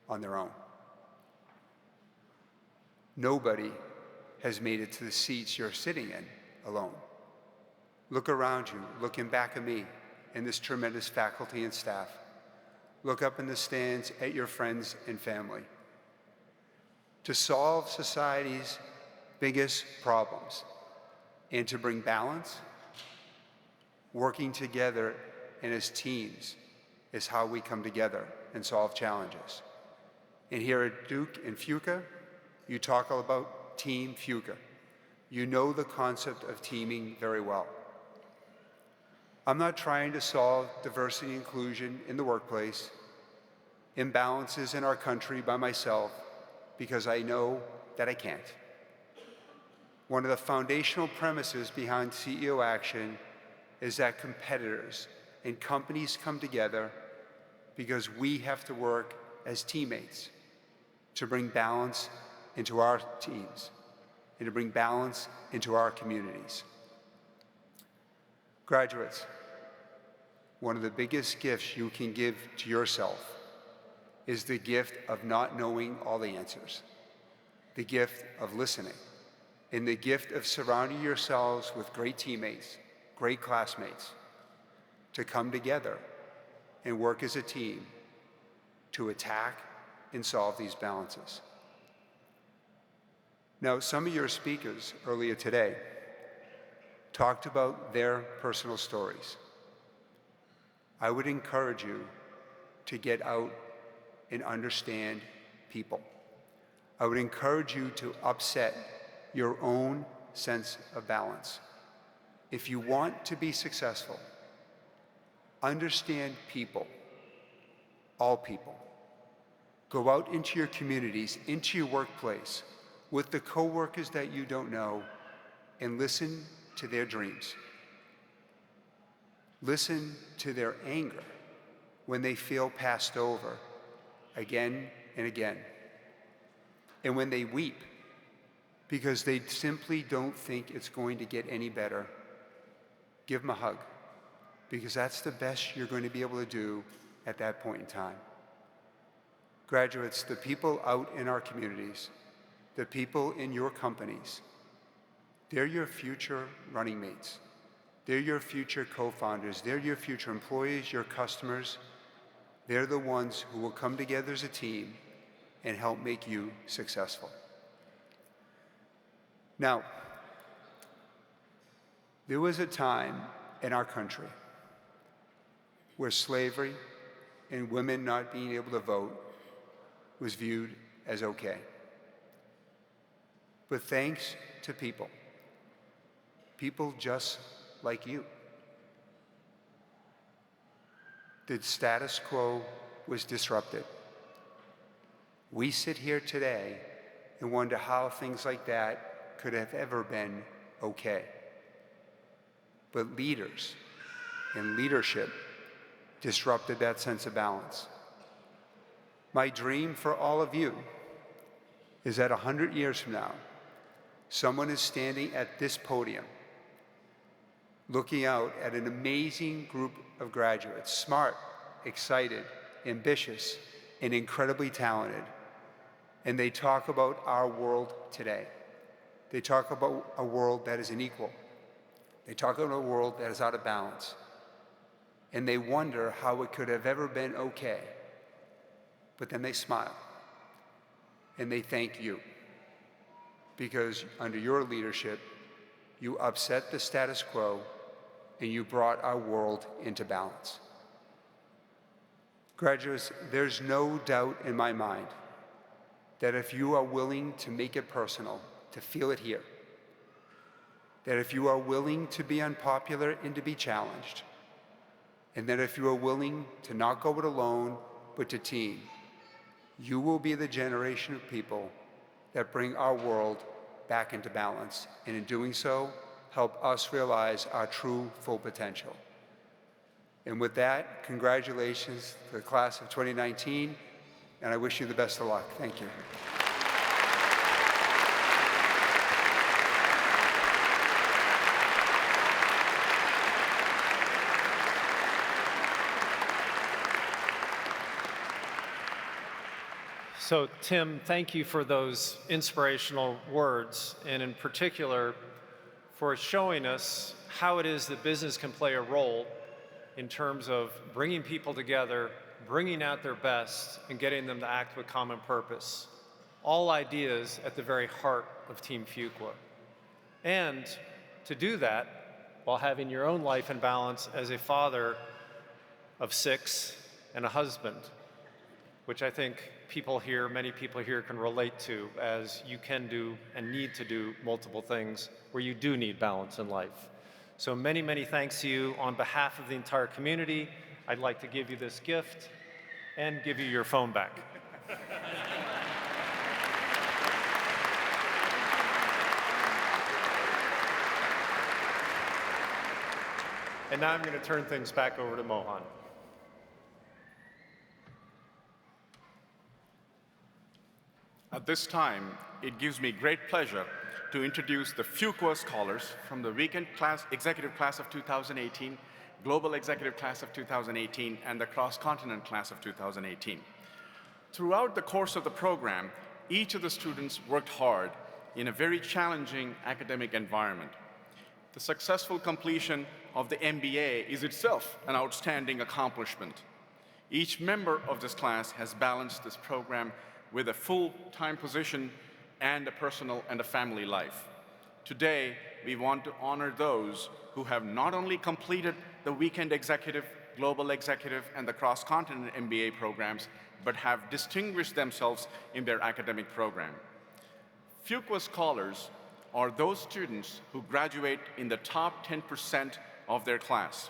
J: on their own. Nobody has made it to the seats you're sitting in alone. Look around you, looking back at me and this tremendous faculty and staff. Look up in the stands at your friends and family. To solve society's biggest problems and to bring balance, working together and as teams is how we come together and solve challenges. And here at Duke and Fuqua, you talk all about Team Fuqua. You know the concept of teaming very well. I'm not trying to solve diversity and inclusion in the workplace, imbalances in our country by myself, because I know that I can't. One of the foundational premises behind CEO Action is that competitors and companies come together because we have to work as teammates to bring balance into our teams and to bring balance into our communities. Graduates, one of the biggest gifts you can give to yourself is the gift of not knowing all the answers, the gift of listening, and the gift of surrounding yourselves with great teammates, great classmates, to come together and work as a team to attack and solve these balances. Now, some of your speakers earlier today talked about their personal stories. I would encourage you to get out and understand people. I would encourage you to upset your own sense of balance. If you want to be successful, understand people, all people. Go out into your communities, into your workplace, with the coworkers that you don't know, and listen to their dreams. Listen to their anger when they feel passed over again and again. And when they weep because they simply don't think it's going to get any better, give them a hug, because that's the best you're going to be able to do at that point in time. Graduates, the people out in our communities, the people in your companies, they're your future running mates. They're your future co-founders. They're your future employees, your customers. They're the ones who will come together as a team and help make you successful. Now, there was a time in our country where slavery and women not being able to vote was viewed as okay. But thanks to people just like you, the status quo was disrupted. We sit here today and wonder how things like that could have ever been okay. But leaders and leadership disrupted that sense of balance. My dream for all of you is that 100 years from now, someone is standing at this podium looking out at an amazing group of graduates, smart, excited, ambitious, and incredibly talented. And they talk about our world today. They talk about a world that is unequal. They talk about a world that is out of balance. And they wonder how it could have ever been okay. But then they smile. And they thank you. Because under your leadership, you upset the status quo and you brought our world into balance. Graduates, there's no doubt in my mind that if you are willing to make it personal, to feel it here, that if you are willing to be unpopular and to be challenged, and that if you are willing to not go it alone, but to team, you will be the generation of people that bring our world back into balance, and in doing so, help us realize our true full potential. And with that, congratulations to the class of 2019, and I wish you the best of luck. Thank you.
A: So, Tim, thank you for those inspirational words, and in particular, for showing us how it is that business can play a role in terms of bringing people together, bringing out their best, and getting them to act with common purpose. All ideas at the very heart of Team Fuqua. And to do that while having your own life in balance as a father of 6 and a husband, which I think many people here can relate to, as you can do and need to do multiple things where you do need balance in life. So many, many thanks to you. On behalf of the entire community, I'd like to give you this gift and give you your phone back. And now I'm going to turn things back over to Mohan.
B: At this time, it gives me great pleasure to introduce the Fuqua scholars from the Weekend Executive Class of 2018, Global Executive Class of 2018, and the Cross-Continent Class of 2018. Throughout the course of the program, each of the students worked hard in a very challenging academic environment. The successful completion of the MBA is itself an outstanding accomplishment. Each member of this class has balanced this program with a full-time position and a personal and a family life. Today, we want to honor those who have not only completed the Weekend Executive, Global Executive, and the Cross-Continent MBA programs, but have distinguished themselves in their academic program. Fuqua scholars are those students who graduate in the top 10% of their class.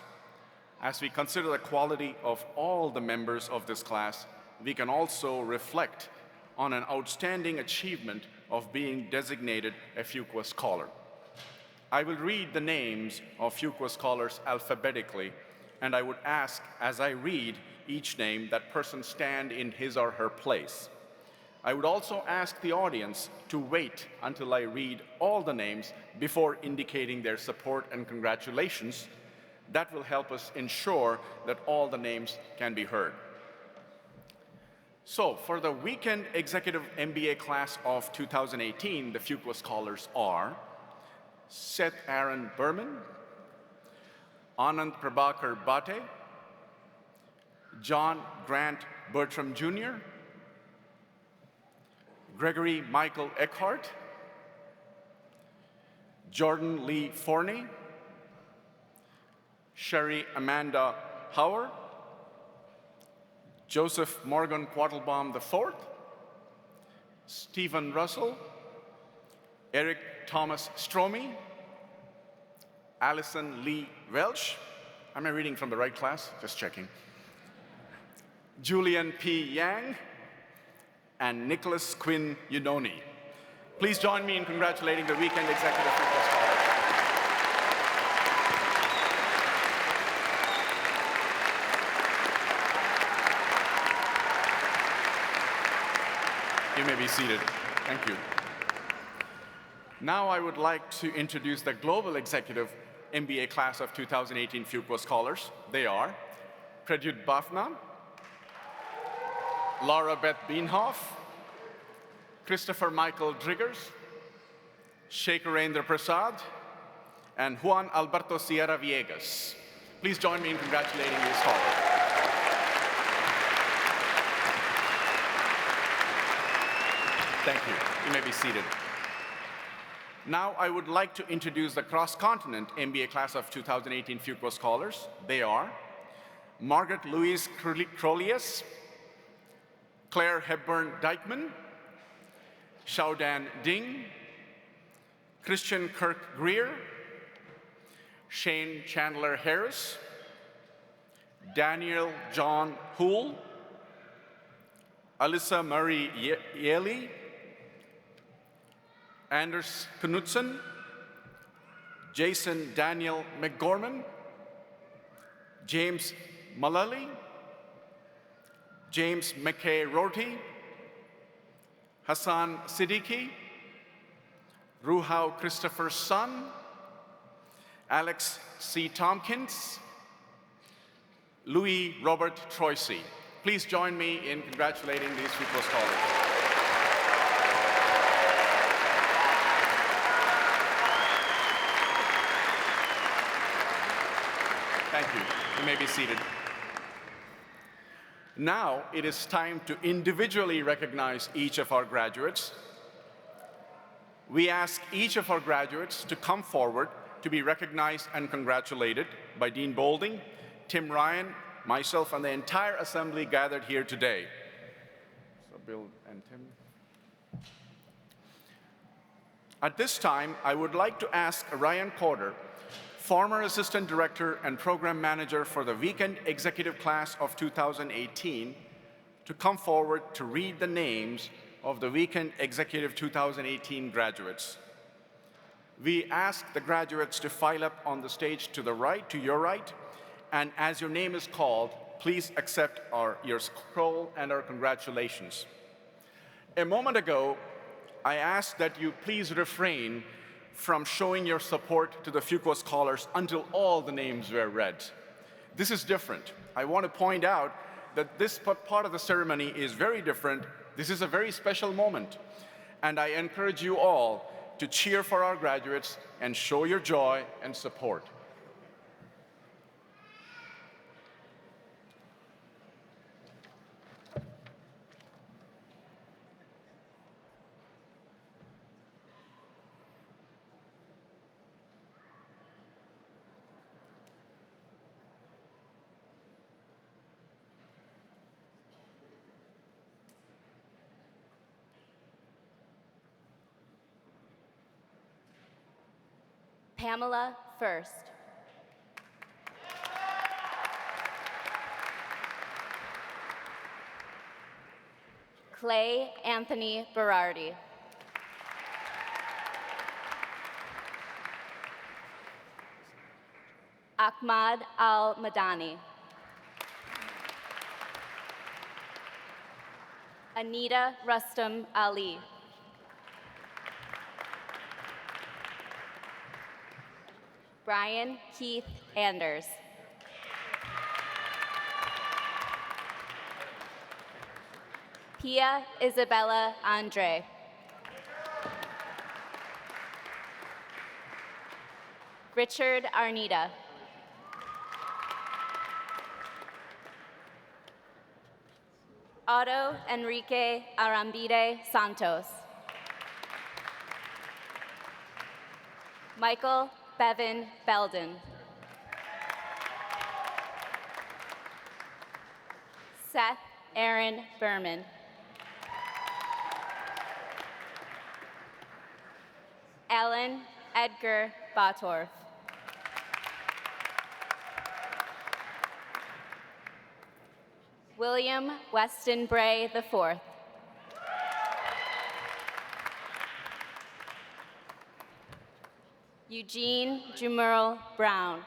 B: As we consider the quality of all the members of this class, we can also reflect on an outstanding achievement of being designated a Fuqua scholar. I will read the names of Fuqua scholars alphabetically, and I would ask, as I read each name, that person stand in his or her place. I would also ask the audience to wait until I read all the names before indicating their support and congratulations. That will help us ensure that all the names can be heard. So, for the Weekend Executive MBA class of 2018, the Fuqua scholars are Seth Aaron Berman, Anand Prabhakar Bate, John Grant Bertram Jr., Gregory Michael Eckhart, Jordan Lee Forney, Sherry Amanda Howard, Joseph Morgan Quattlebaum IV, Stephen Russell, Eric Thomas Stromey, Allison Lee Welch. Am I reading from the right class? Just checking. Julian P. Yang, and Nicholas Quinn Unoni. Please join me in congratulating the Weekend Executive Fuqua scholars. You may be seated. Thank you. Now I would like to introduce the Global Executive MBA class of 2018 Fuqua scholars. They are Pradyut Bafna, Laura Beth Beenhoff, Christopher Michael Driggers, Shekharendra Prasad, and Juan Alberto Sierra Villegas. Please join me in congratulating these scholars. Thank you. You may be seated. Now I would like to introduce the Cross-Continent MBA class of 2018 Fuqua scholars. They are Margaret Louise Crolius, Claire Hepburn Dykeman, Xiaodan Ding, Christian Kirk Greer, Shane Chandler Harris, Daniel John Houle, Alyssa Marie Yeley, Anders Knudsen, Jason Daniel McGorman, James Mullally, James McKay Rorty, Hassan Siddiqui, Ruhau Christopher Sun, Alex C. Tompkins, Louis Robert Troisi. Please join me in congratulating these Fuqua scholars. Thank you. You may be seated. Now it is time to individually recognize each of our graduates. We ask each of our graduates to come forward to be recognized and congratulated by Dean Boulding, Tim Ryan, myself, and the entire assembly gathered here today. So Bill and Tim. At this time, I would like to ask Ryan Corder, former Assistant Director and Program Manager for the Weekend Executive Class of 2018, to come forward to read the names of the Weekend Executive 2018 graduates. We ask the graduates to file up on the stage to the right, to your right, and as your name is called, please accept your scroll and our congratulations. A moment ago, I asked that you please refrain from showing your support to the Fuqua scholars until all the names were read. This is different. I want to point out that this part of the ceremony is very different. This is a very special moment, and I encourage you all to cheer for our graduates and show your joy and support.
K: Pamela Furst. Clay Anthony Berardi. Ahmad Al-Madani. Anita Rustam Ali. Brian Keith Anders. Pia Isabella Andre. Richard Arnita. Otto Enrique Arambide Santos. Michael Bevan Belden. Seth Aaron Berman. Alan Edgar Batorf. William Weston Bray IV. Eugene Jumerl Brown.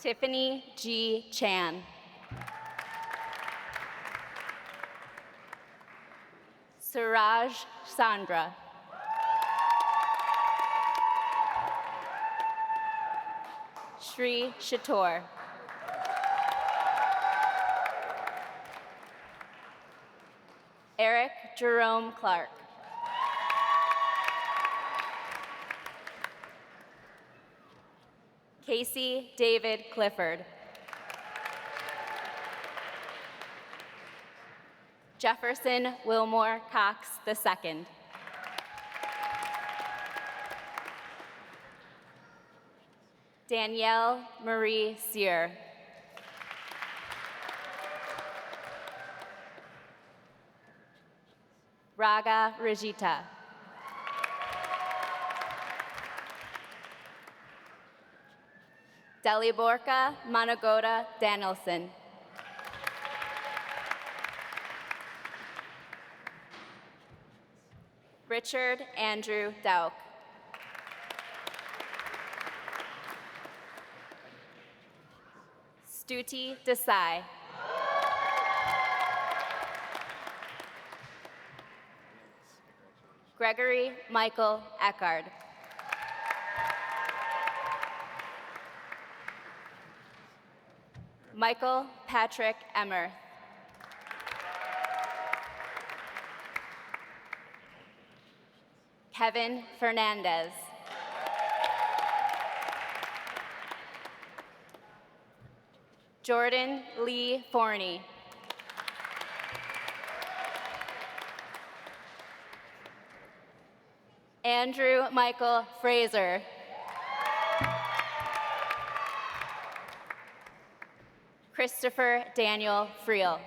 K: Tiffany G. Chan. Suraj Sandra. Shri Shator. Eric Jerome Clark. Casey David Clifford. Jefferson Wilmore Cox II. Danielle Marie Sear. Raga Rajita. Deliborka Managoda Danielson. Richard Andrew Dauk. Stuti Desai. Gregory Michael Eckard. Michael Patrick Emmer. Kevin Fernandez. Jordan Lee Forney. Andrew Michael Fraser. Christopher Daniel Friel.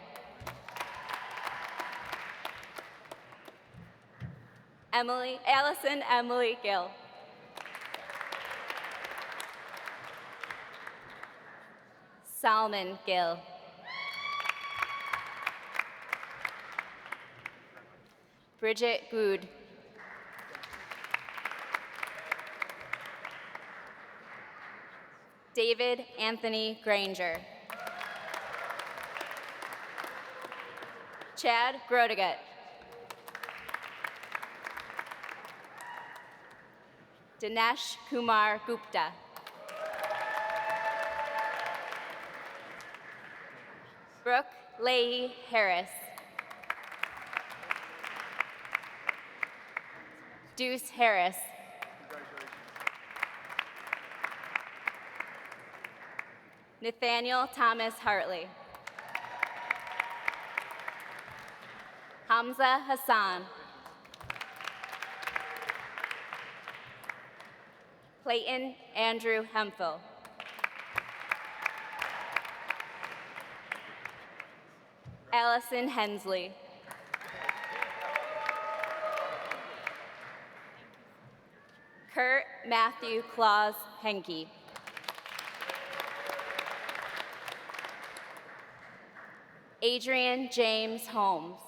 K: Allison Emily Gill. Salman Gill. Bridget Good. David Anthony Granger. Chad Grodegut. Dinesh Kumar Gupta. Brooke Leahy Harris. Deuce Harris. Nathaniel Thomas Hartley. Hamza Hassan. Clayton Andrew Hemphill. Allison Hensley. Kurt Matthew Claus Henke. Adrian James Holmes.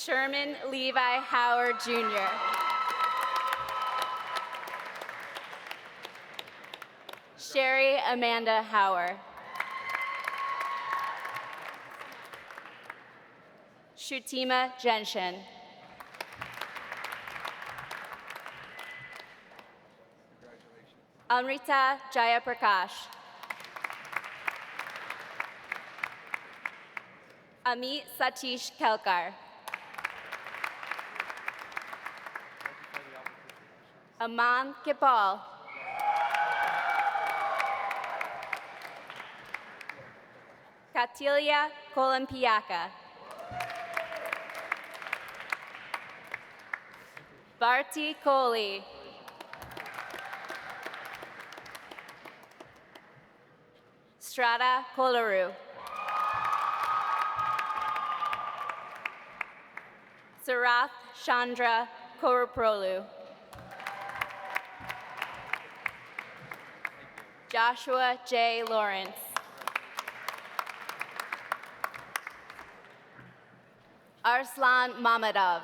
K: Sherman Levi Howard Jr. Sherry Amanda Hauer. Shutima Genshin. Amrita Jayaprakash. Amit Satish Kelkar. Aman Kipal. Katilia Kolimpiaka. Bharti Kohli. Strata Kolaru. Sarath Chandra Koruprolu. Joshua J. Lawrence. Arslan Mamadov.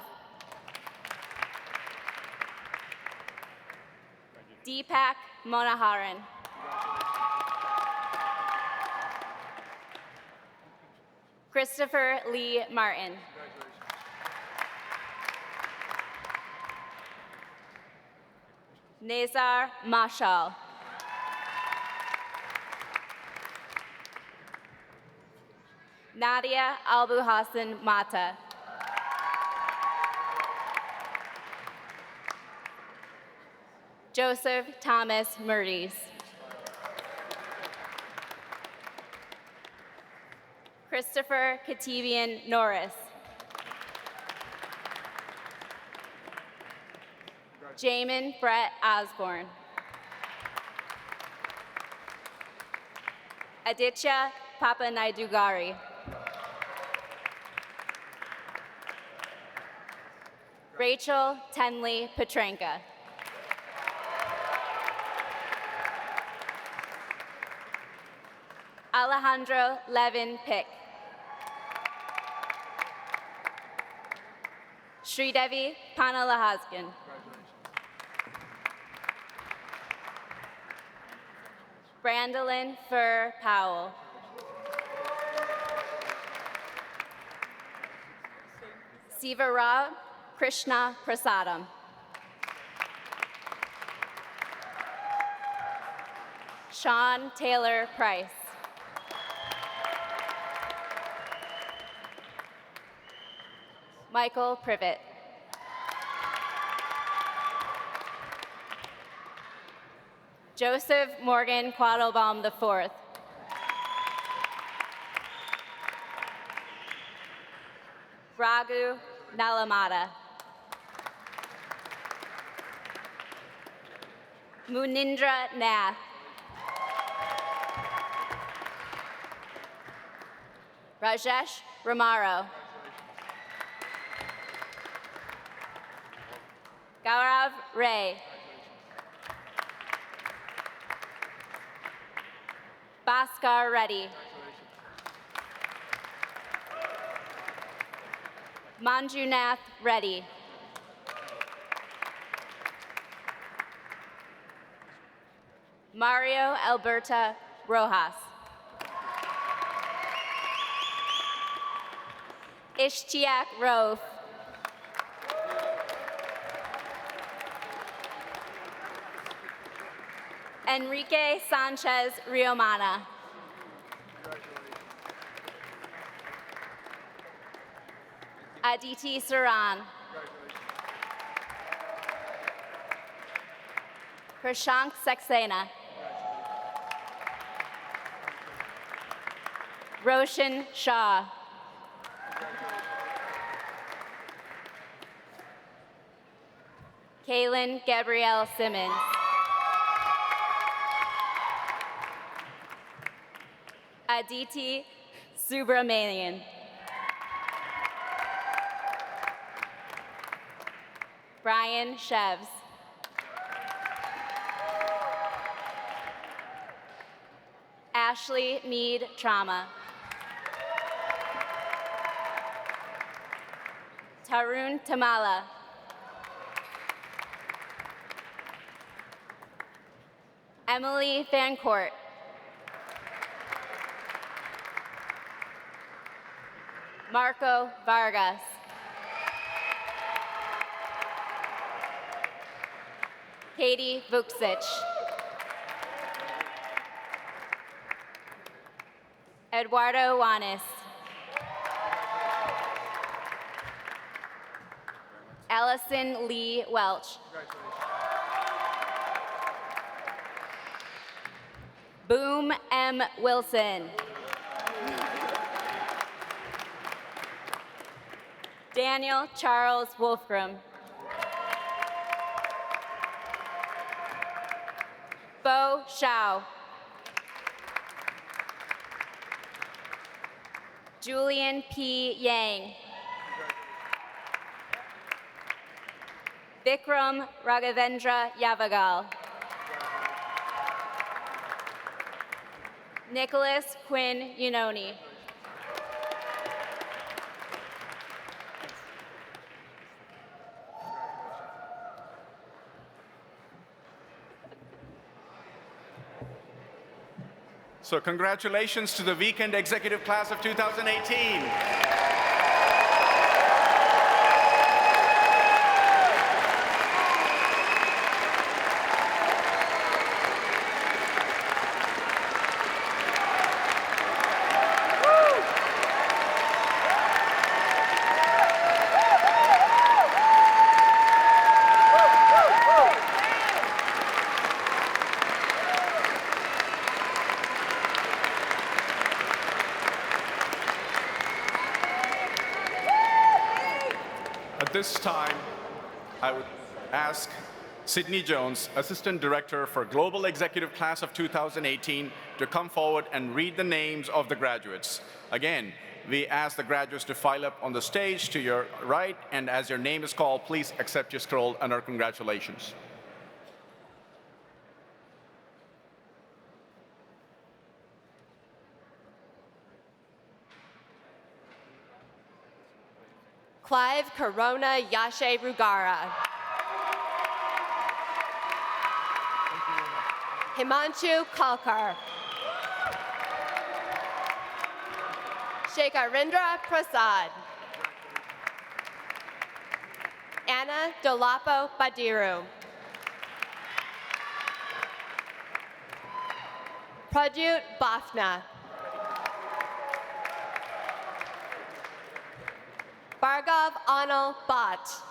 K: Deepak Monaharan. Christopher Lee Martin. Nezar Mashal. Nadia Albuhassan Mata. Joseph Thomas Murdies. Christopher Katibian Norris. Jamin Brett Osborne. Aditya Papanaidugari. Rachel Tenley Petranka. Alejandro Levin Pick. Sridevi Panalahasgan. Brandolyn Fur Powell. Sivara Krishna Prasadam. Sean Taylor Price. Michael Privet. Joseph Morgan Quattlebaum IV. Raghu Nalamata. Munindra Nath. Rajesh Ramaro. Gaurav Ray. Bhaskar Reddy. Manjunath Reddy. Mario Alberta Rojas. Ishtiak Rove. Enrique Sanchez Riomana. Aditi Saran. Prashank Saxena. Roshan Shah. Kaylin Gabrielle Simmons. Aditi Subramanian. Brian Shevs. Ashley Mead Trauma. Tarun Tamala. Emily Fancourt. Marco Vargas. Katie Vuksic. Eduardo Juanes. Allison Lee Welch. Boom M. Wilson. Daniel Charles Wolfgram. Bo Shao. Julian P. Yang. Vikram Raghavendra Yavagal. Nicholas Quinn Unoni.
B: So congratulations to the Weekend Executive Class of 2018. At this time, I would ask Sydney Jones, Assistant Director for Global Executive Class of 2018, to come forward and read the names of the graduates. Again, we ask the graduates to file up on the stage to your right, and as your name is called, please accept your scroll and our congratulations.
L: Clive Corona Yashe Rugara. Himanshu Kalkar. Shekharendra Prasad. Anna Dolapo Badiru. Pradyut Bafna. Bhargav Anil Bhatt.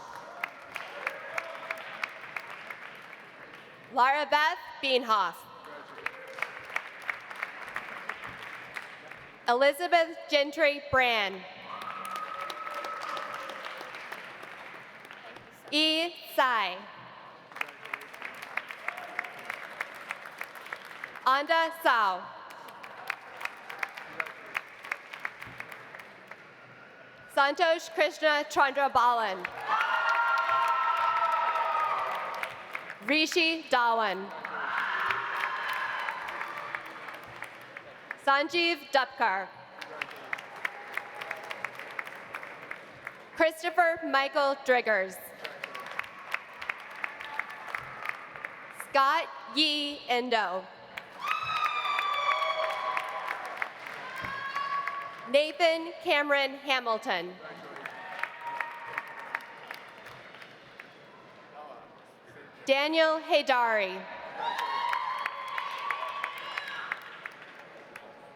L: Lara Beth Beanhoff. Elizabeth Gentry Brand. E. Sai. Anda Sao. Santosh Krishna Chandrabalan. Rishi Dhawan. Sanjeev Dupkar. Christopher Michael Driggers. Scott Yi Endo. Nathan Cameron Hamilton. Daniel Haydari.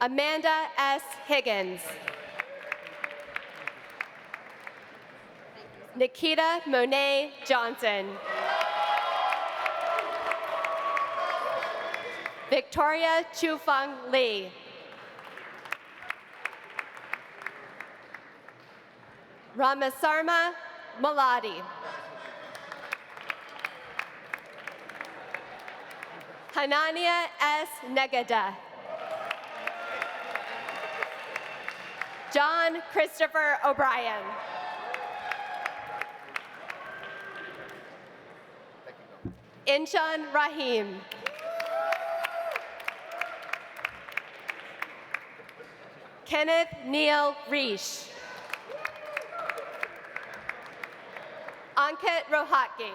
L: Amanda S. Higgins. Nikita Monet Johnson. Victoria Chufeng Lee. Ramasarma Maladi. Hanania S. Negada. John Christopher O'Brien. Inshan Rahim. Kenneth Neil Reish. Ankit Rohatgi.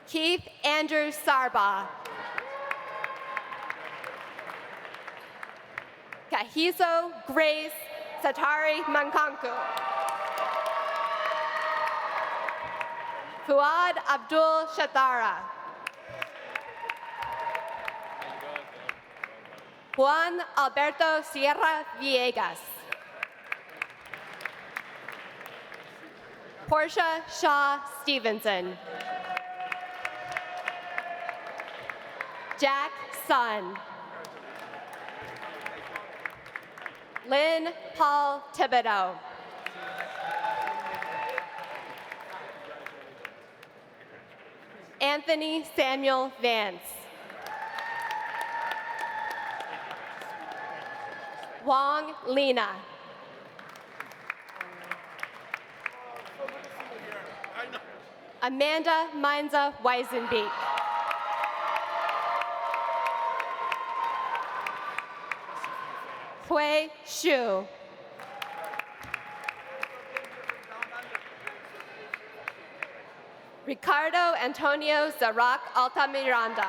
L: Keith Andrew Sarba. Kahiso Grace Satari Mankanku. Fuad Abdul Shatara. Juan Alberto Sierra Villegas. Portia Shaw Stevenson. Jack Sun. Lynn Paul Thibodeau. Anthony Samuel Vance. Wong Lena. Amanda Mainza Weisenbeek. Hui Xu. Ricardo Antonio Zarak Altamiranda.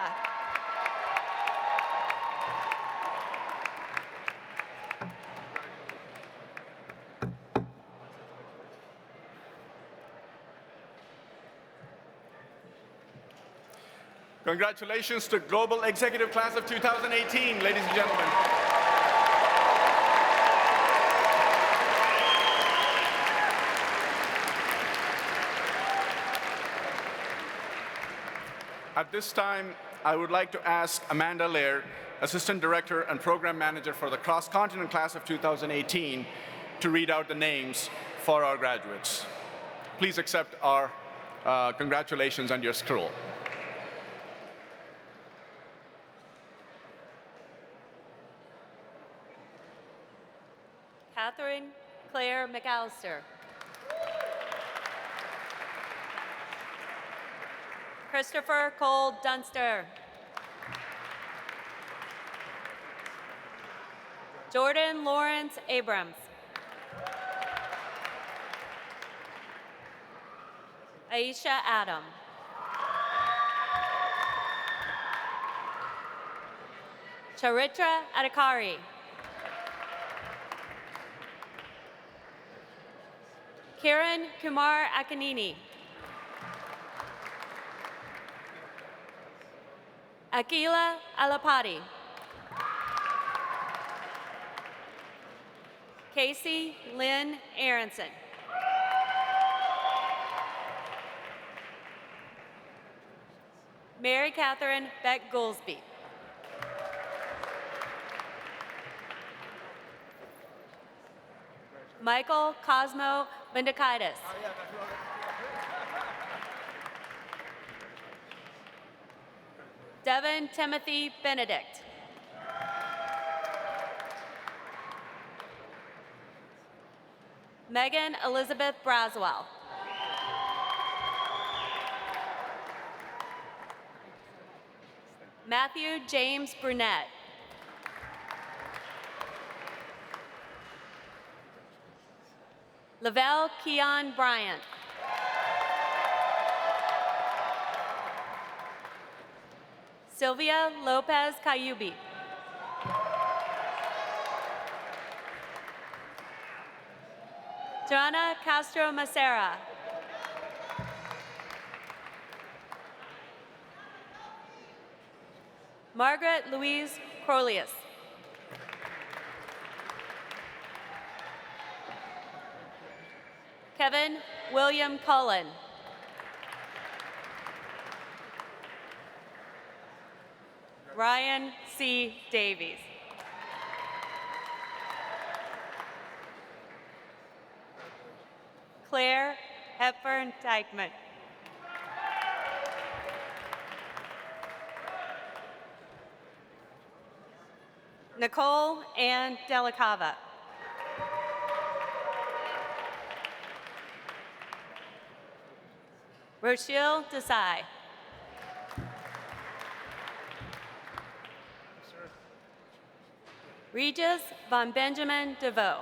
B: Congratulations to Global Executive Class of 2018, ladies and gentlemen. At this time, I would like to ask Amanda Laird, Assistant Director and Program Manager for the Cross-Continent Class of 2018, to read out the names for our graduates. Please accept our congratulations and your scroll.
M: Katherine Claire McAllister. Christopher Cole Dunster. Jordan Lawrence Abrams. Aisha Adam. Charitra Adhikari. Kiran Kumar Akanini. Akila Alapati. Casey Lynn Aronson. Mary Catherine Beck Goolsby. Michael Cosmo Bendakaitis. Devin Timothy Benedict. Megan Elizabeth Braswell. Matthew James Brunette. Lavelle Keon Bryant. Sylvia Lopez Cayubi. Joanna Castro Macera. Margaret Louise Crolius. Kevin William Cullen. Ryan C. Davies. Claire Hepburn Dykeman. Nicole Ann Delicava. Rochelle Desai. Regis von Benjamin DeVoe.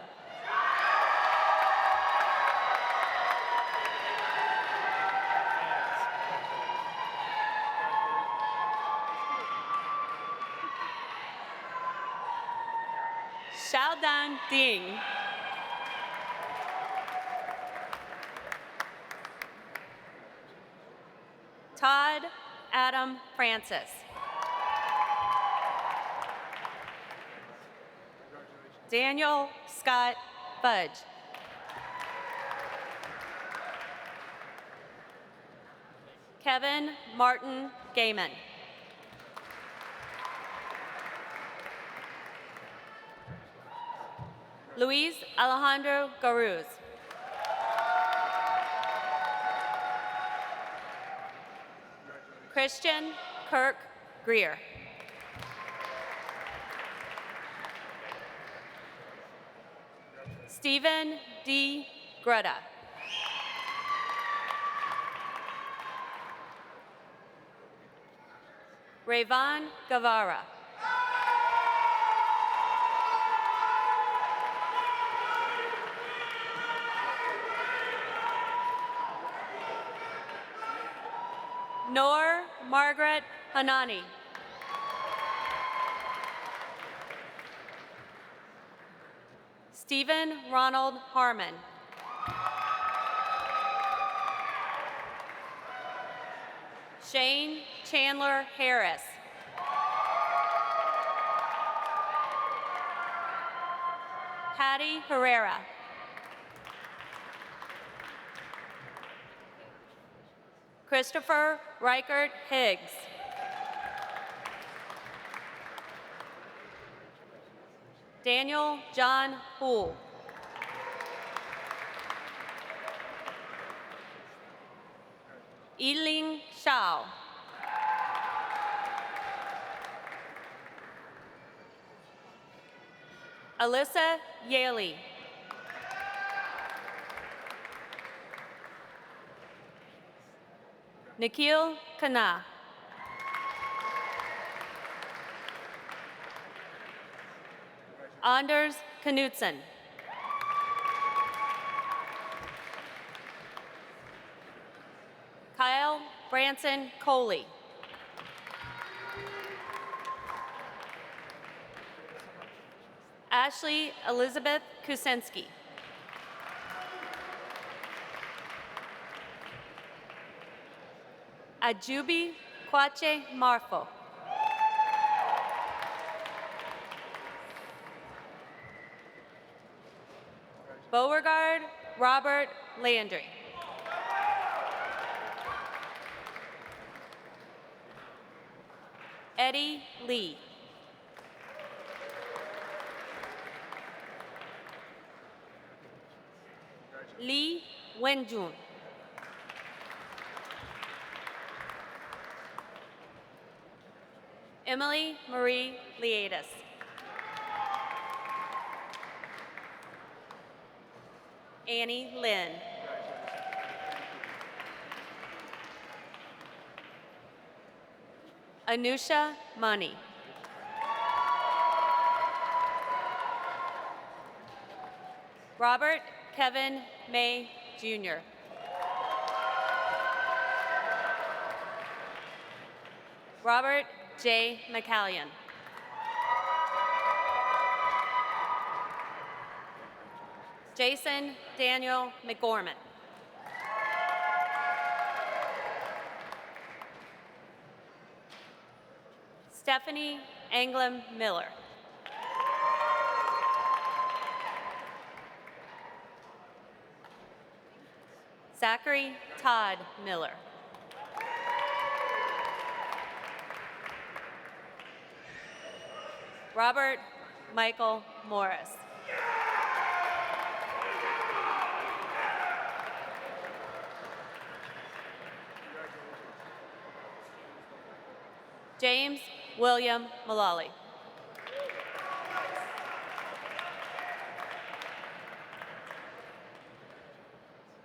M: Xiaodan Ding. Todd Adam Francis. Daniel Scott Fudge. Kevin Martin Gaiman. Luis Alejandro Garuz. Christian Kirk Greer. Stephen D. Grutta. Rayvon Guevara. Noor Margaret Hanani. Stephen Ronald Harmon. Shane Chandler Harris. Patty Herrera. Christopher Reichert Higgs. Daniel John Houle. Yiling Shao. Alyssa Yaley. Nikhil Khanna. Anders Knudsen. Kyle Branson Coley. Ashley Elizabeth Kusinski. Ajubi Kwache Marfo. Beauregard Robert Landry. Eddie Lee. Lee Wenjun. Emily Marie Liadis. Annie Lynn. Anusha Money. Robert Kevin May Jr. Robert J. McCallion. Jason Daniel McGorman. Stephanie Anglem Miller. Zachary Todd Miller. Robert Michael Morris. James William Mullally.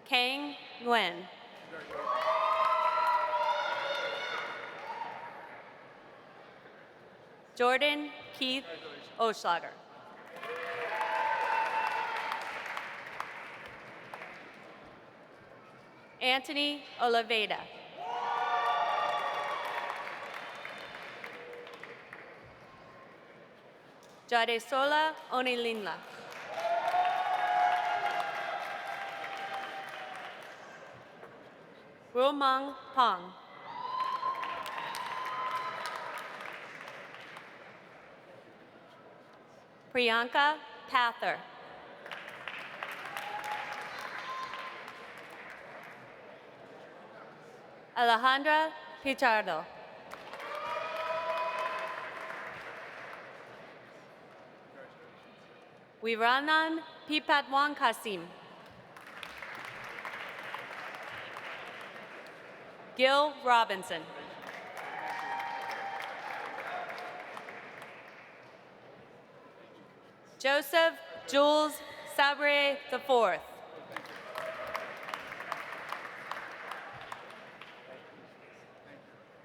M: Kang Nguyen. Jordan Keith Oschlager. Anthony Oliveda. Jadesola Onilinla. Rumang Pong. Priyanka Pather. Alejandra Pichardo. Wiranan Pipatwan Kasim. Gil Robinson. Joseph Jules Sabre IV.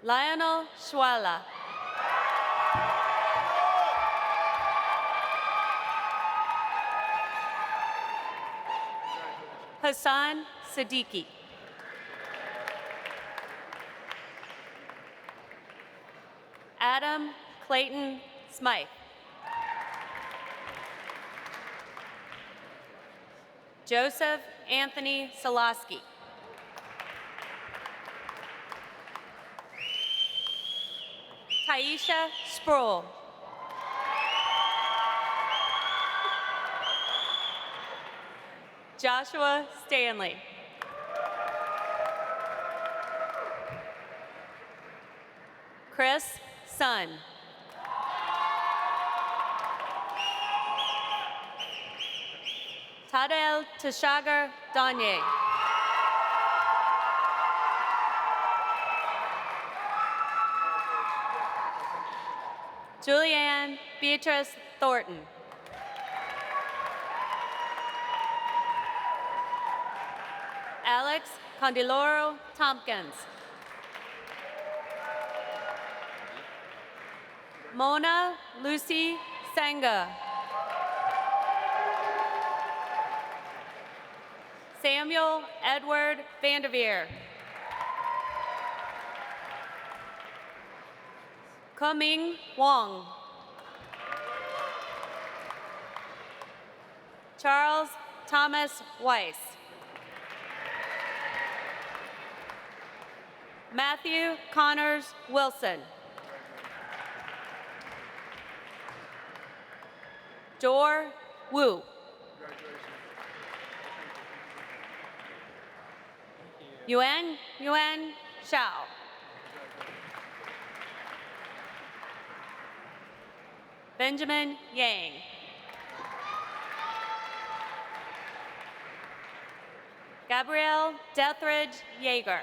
M: Lionel Schwala. Hassan Siddiqui. Adam Clayton Smythe. Joseph Anthony Soloski. Taisha Sproul. Joshua Stanley. Chris Sun. Tadel Tashagar Danye. Julianne Beatrice Thornton. Alex Condiloro Tompkins. Mona Lucy Sanga. Samuel Edward Vanderveer. Kuming Wong. Charles Thomas Weiss. Matthew Connors Wilson. Dor Wu. Yuan Shao. Benjamin Yang. Gabrielle Dethridge Yeager.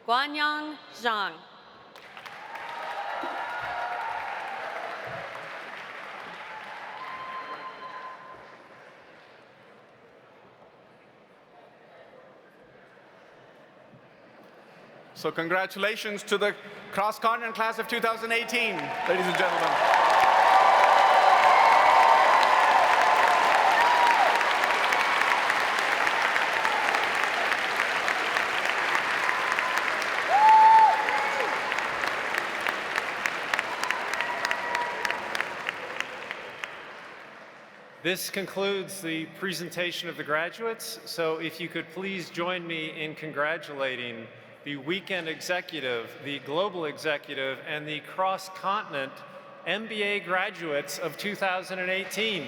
M: Guanyang Zhang.
B: So congratulations to the cross-continent class of 2018, ladies and gentlemen.
A: This concludes the presentation of the graduates. So if you could please join me in congratulating the weekend executive, the global executive, and the cross-continent MBA graduates of 2018.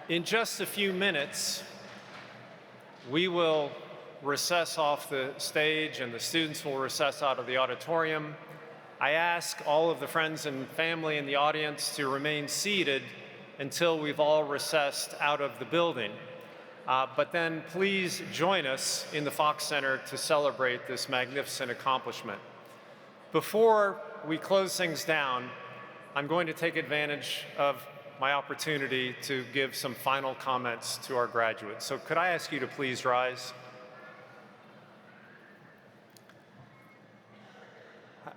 A: In just a few minutes, we will recess off the stage and the students will recess out of the auditorium. I ask all of the friends and family in the audience to remain seated until we've all recessed out of the building. But then please join us in the Fox Center to celebrate this magnificent accomplishment. Before we close things down, I'm going to take advantage of my opportunity to give some final comments to our graduates. So could I ask you to please rise?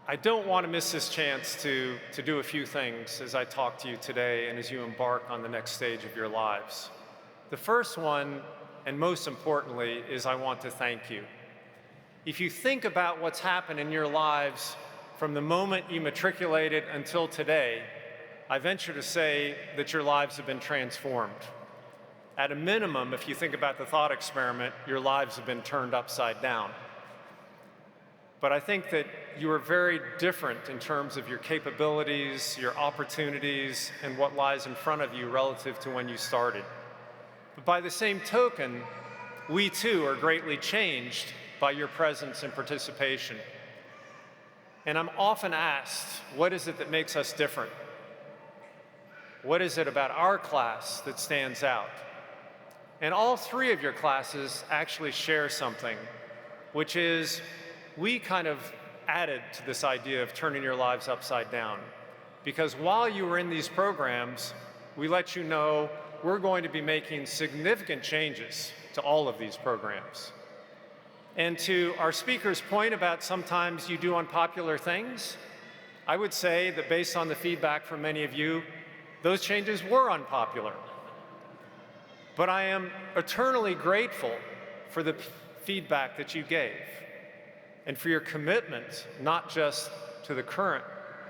A: I don't want to miss this chance to do a few things as I talk to you today and as you embark on the next stage of your lives. The first one, and most importantly, is I want to thank you. If you think about what's happened in your lives from the moment you matriculated until today, I venture to say that your lives have been transformed. At a minimum, if you think about the thought experiment, your lives have been turned upside down. But I think that you are very different in terms of your capabilities, your opportunities, and what lies in front of you relative to when you started. But by the same token, we too are greatly changed by your presence and participation. And I'm often asked, what is it that makes us different? What is it about our class that stands out? And all three of your classes actually share something, which is we kind of added to this idea of turning your lives upside down. Because while you were in these programs, we let you know we're going to be making significant changes to all of these programs. And to our speaker's point about sometimes you do unpopular things, I would say that based on the feedback from many of you, those changes were unpopular. But I am eternally grateful for the feedback that you gave and for your commitment, not just to the current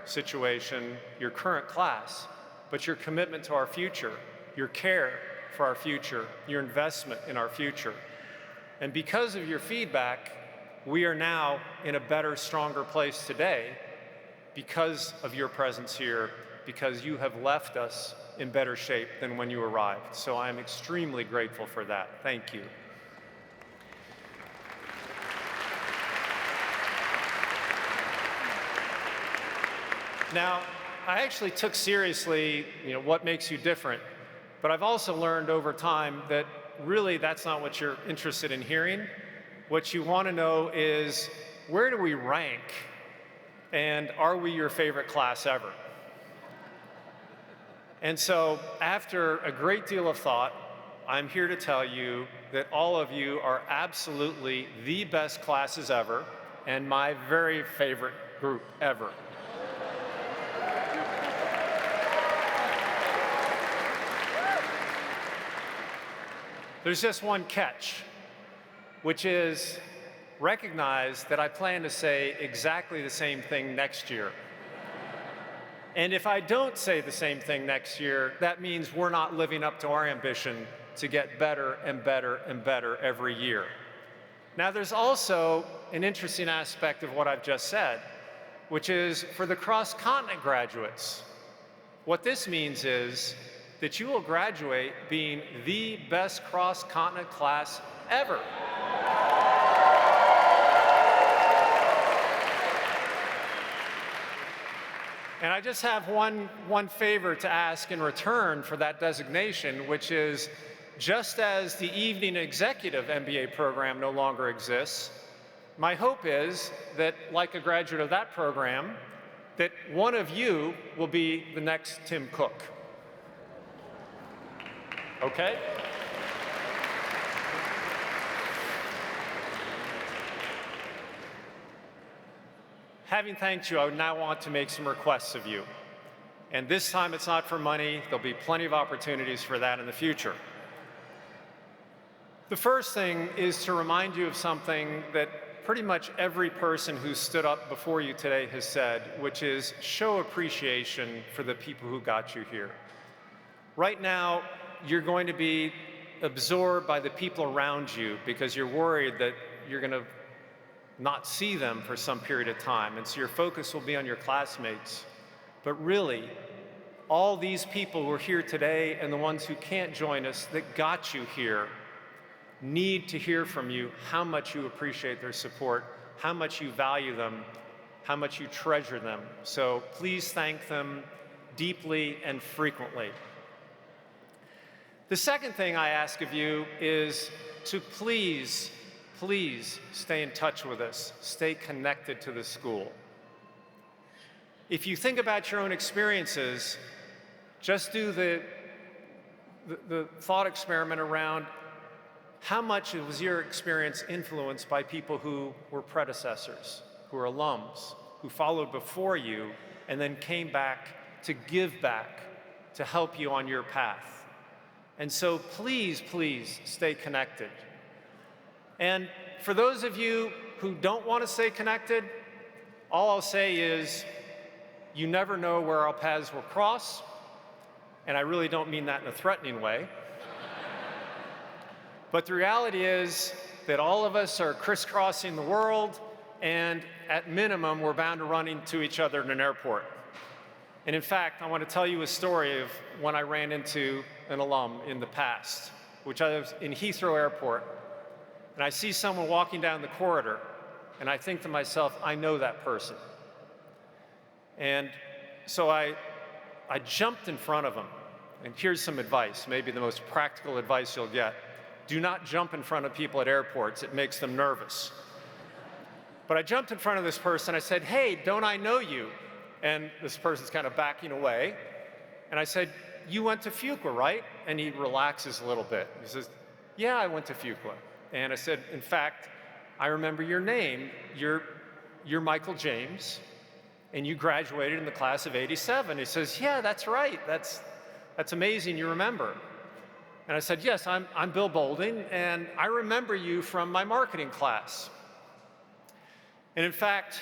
A: situation, your current class, but your commitment to our future, your care for our future, your investment in our future. And because of your feedback, we are now in a better, stronger place today because of your presence here, because you have left us in better shape than when you arrived. So I'm extremely grateful for that. Thank you. Now, I actually took seriously, what makes you different, but I've also learned over time that really that's not what you're interested in hearing. What you want to know is, where do we rank, and are we your favorite class ever? And so, after a great deal of thought, I'm here to tell you that all of you are absolutely the best classes ever, and my very favorite group ever. There's just one catch, which is recognize that I plan to say exactly the same thing next year. And if I don't say the same thing next year, that means we're not living up to our ambition to get better and better and better every year. Now, there's also an interesting aspect of what I've just said, which is for the cross-continent graduates. What this means is that you will graduate being the best cross-continent class ever. And I just have one favor to ask in return for that designation, which is, just as the evening executive MBA program no longer exists, my hope is that, like a graduate of that program, that one of you will be the next Tim Cook. Okay? Having thanked you, I would now want to make some requests of you. And this time it's not for money. There'll be plenty of opportunities for that in the future. The first thing is to remind you of something that pretty much every person who stood up before you today has said, which is show appreciation for the people who got you here. Right now, you're going to be absorbed by the people around you because you're worried that you're going to not see them for some period of time, and so your focus will be on your classmates. But really, all these people who are here today and the ones who can't join us that got you here need to hear from you how much you appreciate their support, how much you value them, how much you treasure them. So please thank them deeply and frequently. The second thing I ask of you is to please stay in touch with us, stay connected to the school. If you think about your own experiences, just do the thought experiment around how much was your experience influenced by people who were predecessors, who are alums, who followed before you, and then came back to give back, to help you on your path. And so please stay connected. And for those of you who don't want to stay connected, all I'll say is you never know where our paths will cross, and I really don't mean that in a threatening way. But the reality is that all of us are crisscrossing the world, and at minimum, we're bound to run into each other in an airport. And in fact, I want to tell you a story of when I ran into an alum in the past, which I was in Heathrow Airport, and I see someone walking down the corridor, and I think to myself, I know that person. And so I jumped in front of him, and here's some advice, maybe the most practical advice you'll get. Do not jump in front of people at airports. It makes them nervous. But I jumped in front of this person. I said, hey, don't I know you? And this person's kind of backing away. And I said, you went to Fuqua, right? And he relaxes a little bit. He says, yeah, I went to Fuqua. And I said, in fact, I remember your name. You're Michael James, and you graduated in the class of '87. He says, yeah, that's right. That's amazing you remember. And I said, yes, I'm Bill Boulding, and I remember you from my marketing class. And in fact,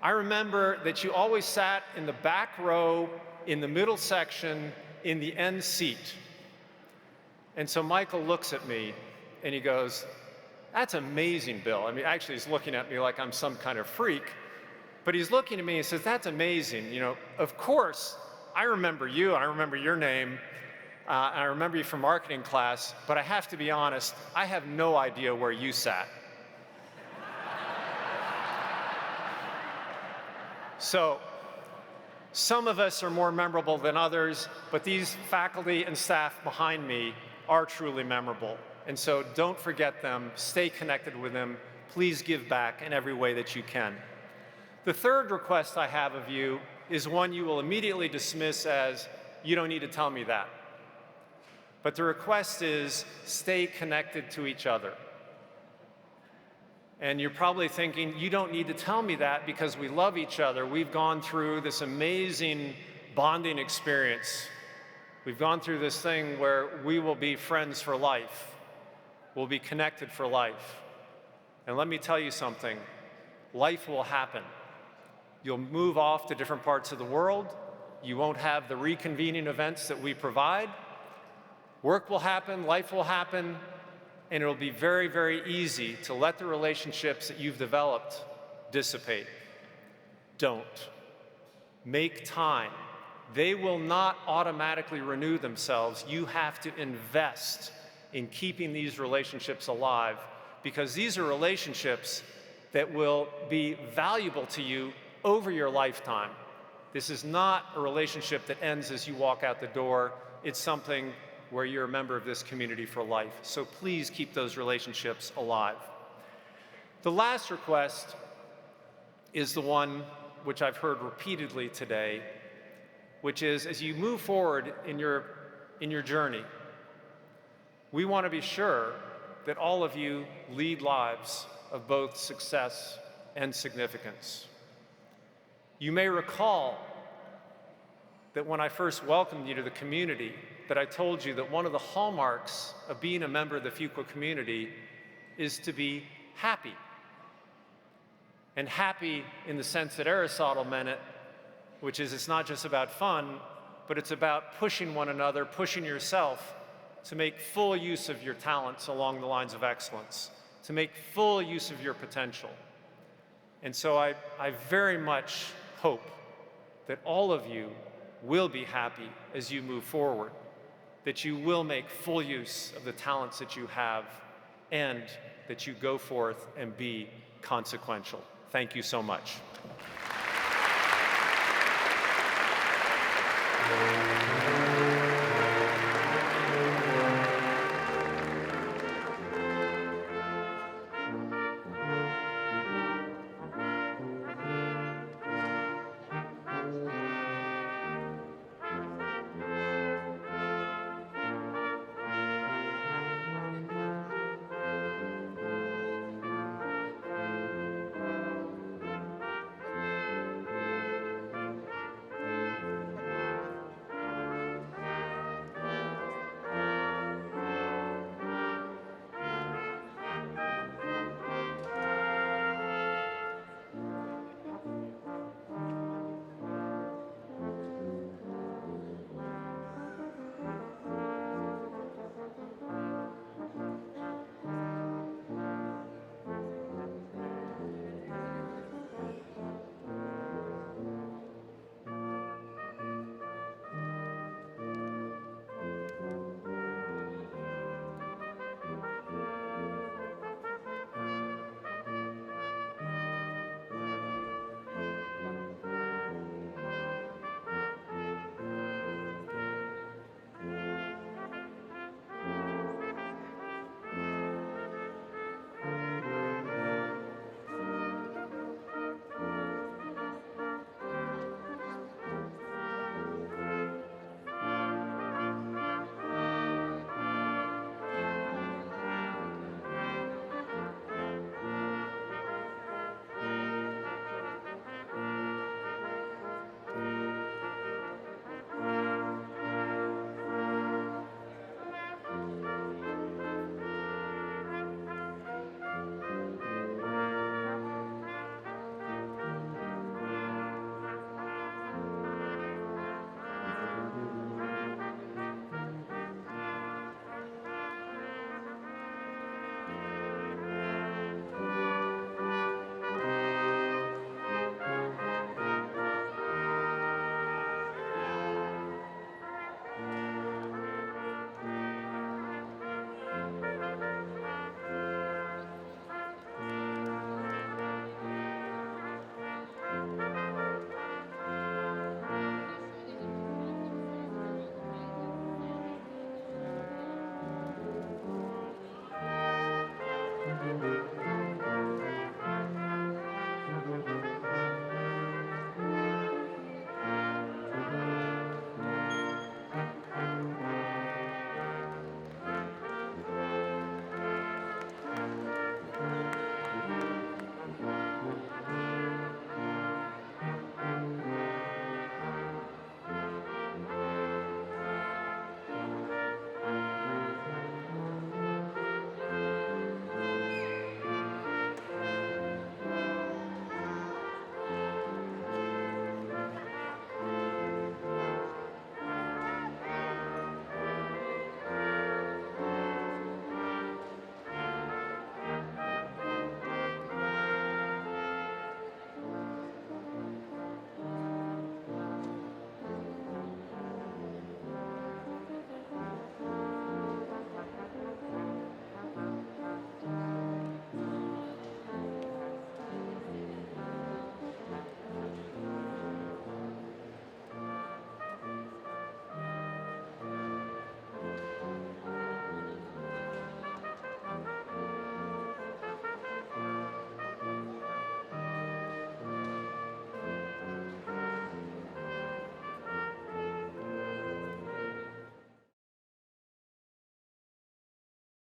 A: I remember that you always sat in the back row, in the middle section, in the end seat. And so Michael looks at me, and he goes, that's amazing, Bill. I mean, actually, he's looking at me like I'm some kind of freak, but he's looking at me and says, that's amazing. You know, of course, I remember you, I remember your name, and I remember you from marketing class, but I have to be honest, I have no idea where you sat. So, some of us are more memorable than others, but these faculty and staff behind me are truly memorable. And so don't forget them, stay connected with them, please give back in every way that you can. The third request I have of you is one you will immediately dismiss as, you don't need to tell me that. But the request is, stay connected to each other. And you're probably thinking, you don't need to tell me that because we love each other. We've gone through this amazing bonding experience. We've gone through this thing where we will be friends for life. We'll be connected for life. And let me tell you something, life will happen. You'll move off to different parts of the world. You won't have the reconvening events that we provide. Work will happen, life will happen, and it'll be very, very easy to let the relationships that you've developed dissipate. Don't. Make time. They will not automatically renew themselves. You have to invest in keeping these relationships alive, because these are relationships that will be valuable to you over your lifetime. This is not a relationship that ends as you walk out the door. It's something where you're a member of this community for life. So please keep those relationships alive. The last request is the one which I've heard repeatedly today, which is, as you move forward in your journey, we want to be sure that all of you lead lives of both success and significance. You may recall that when I first welcomed you to the community, that I told you that one of the hallmarks of being a member of the Fuqua community is to be happy. And happy in the sense that Aristotle meant it, which is it's not just about fun, but it's about pushing one another, pushing yourself to make full use of your talents along the lines of excellence, to make full use of your potential. And so I very much hope that all of you will be happy as you move forward, that you will make full use of the talents that you have, and that you go forth and be consequential. Thank you so much.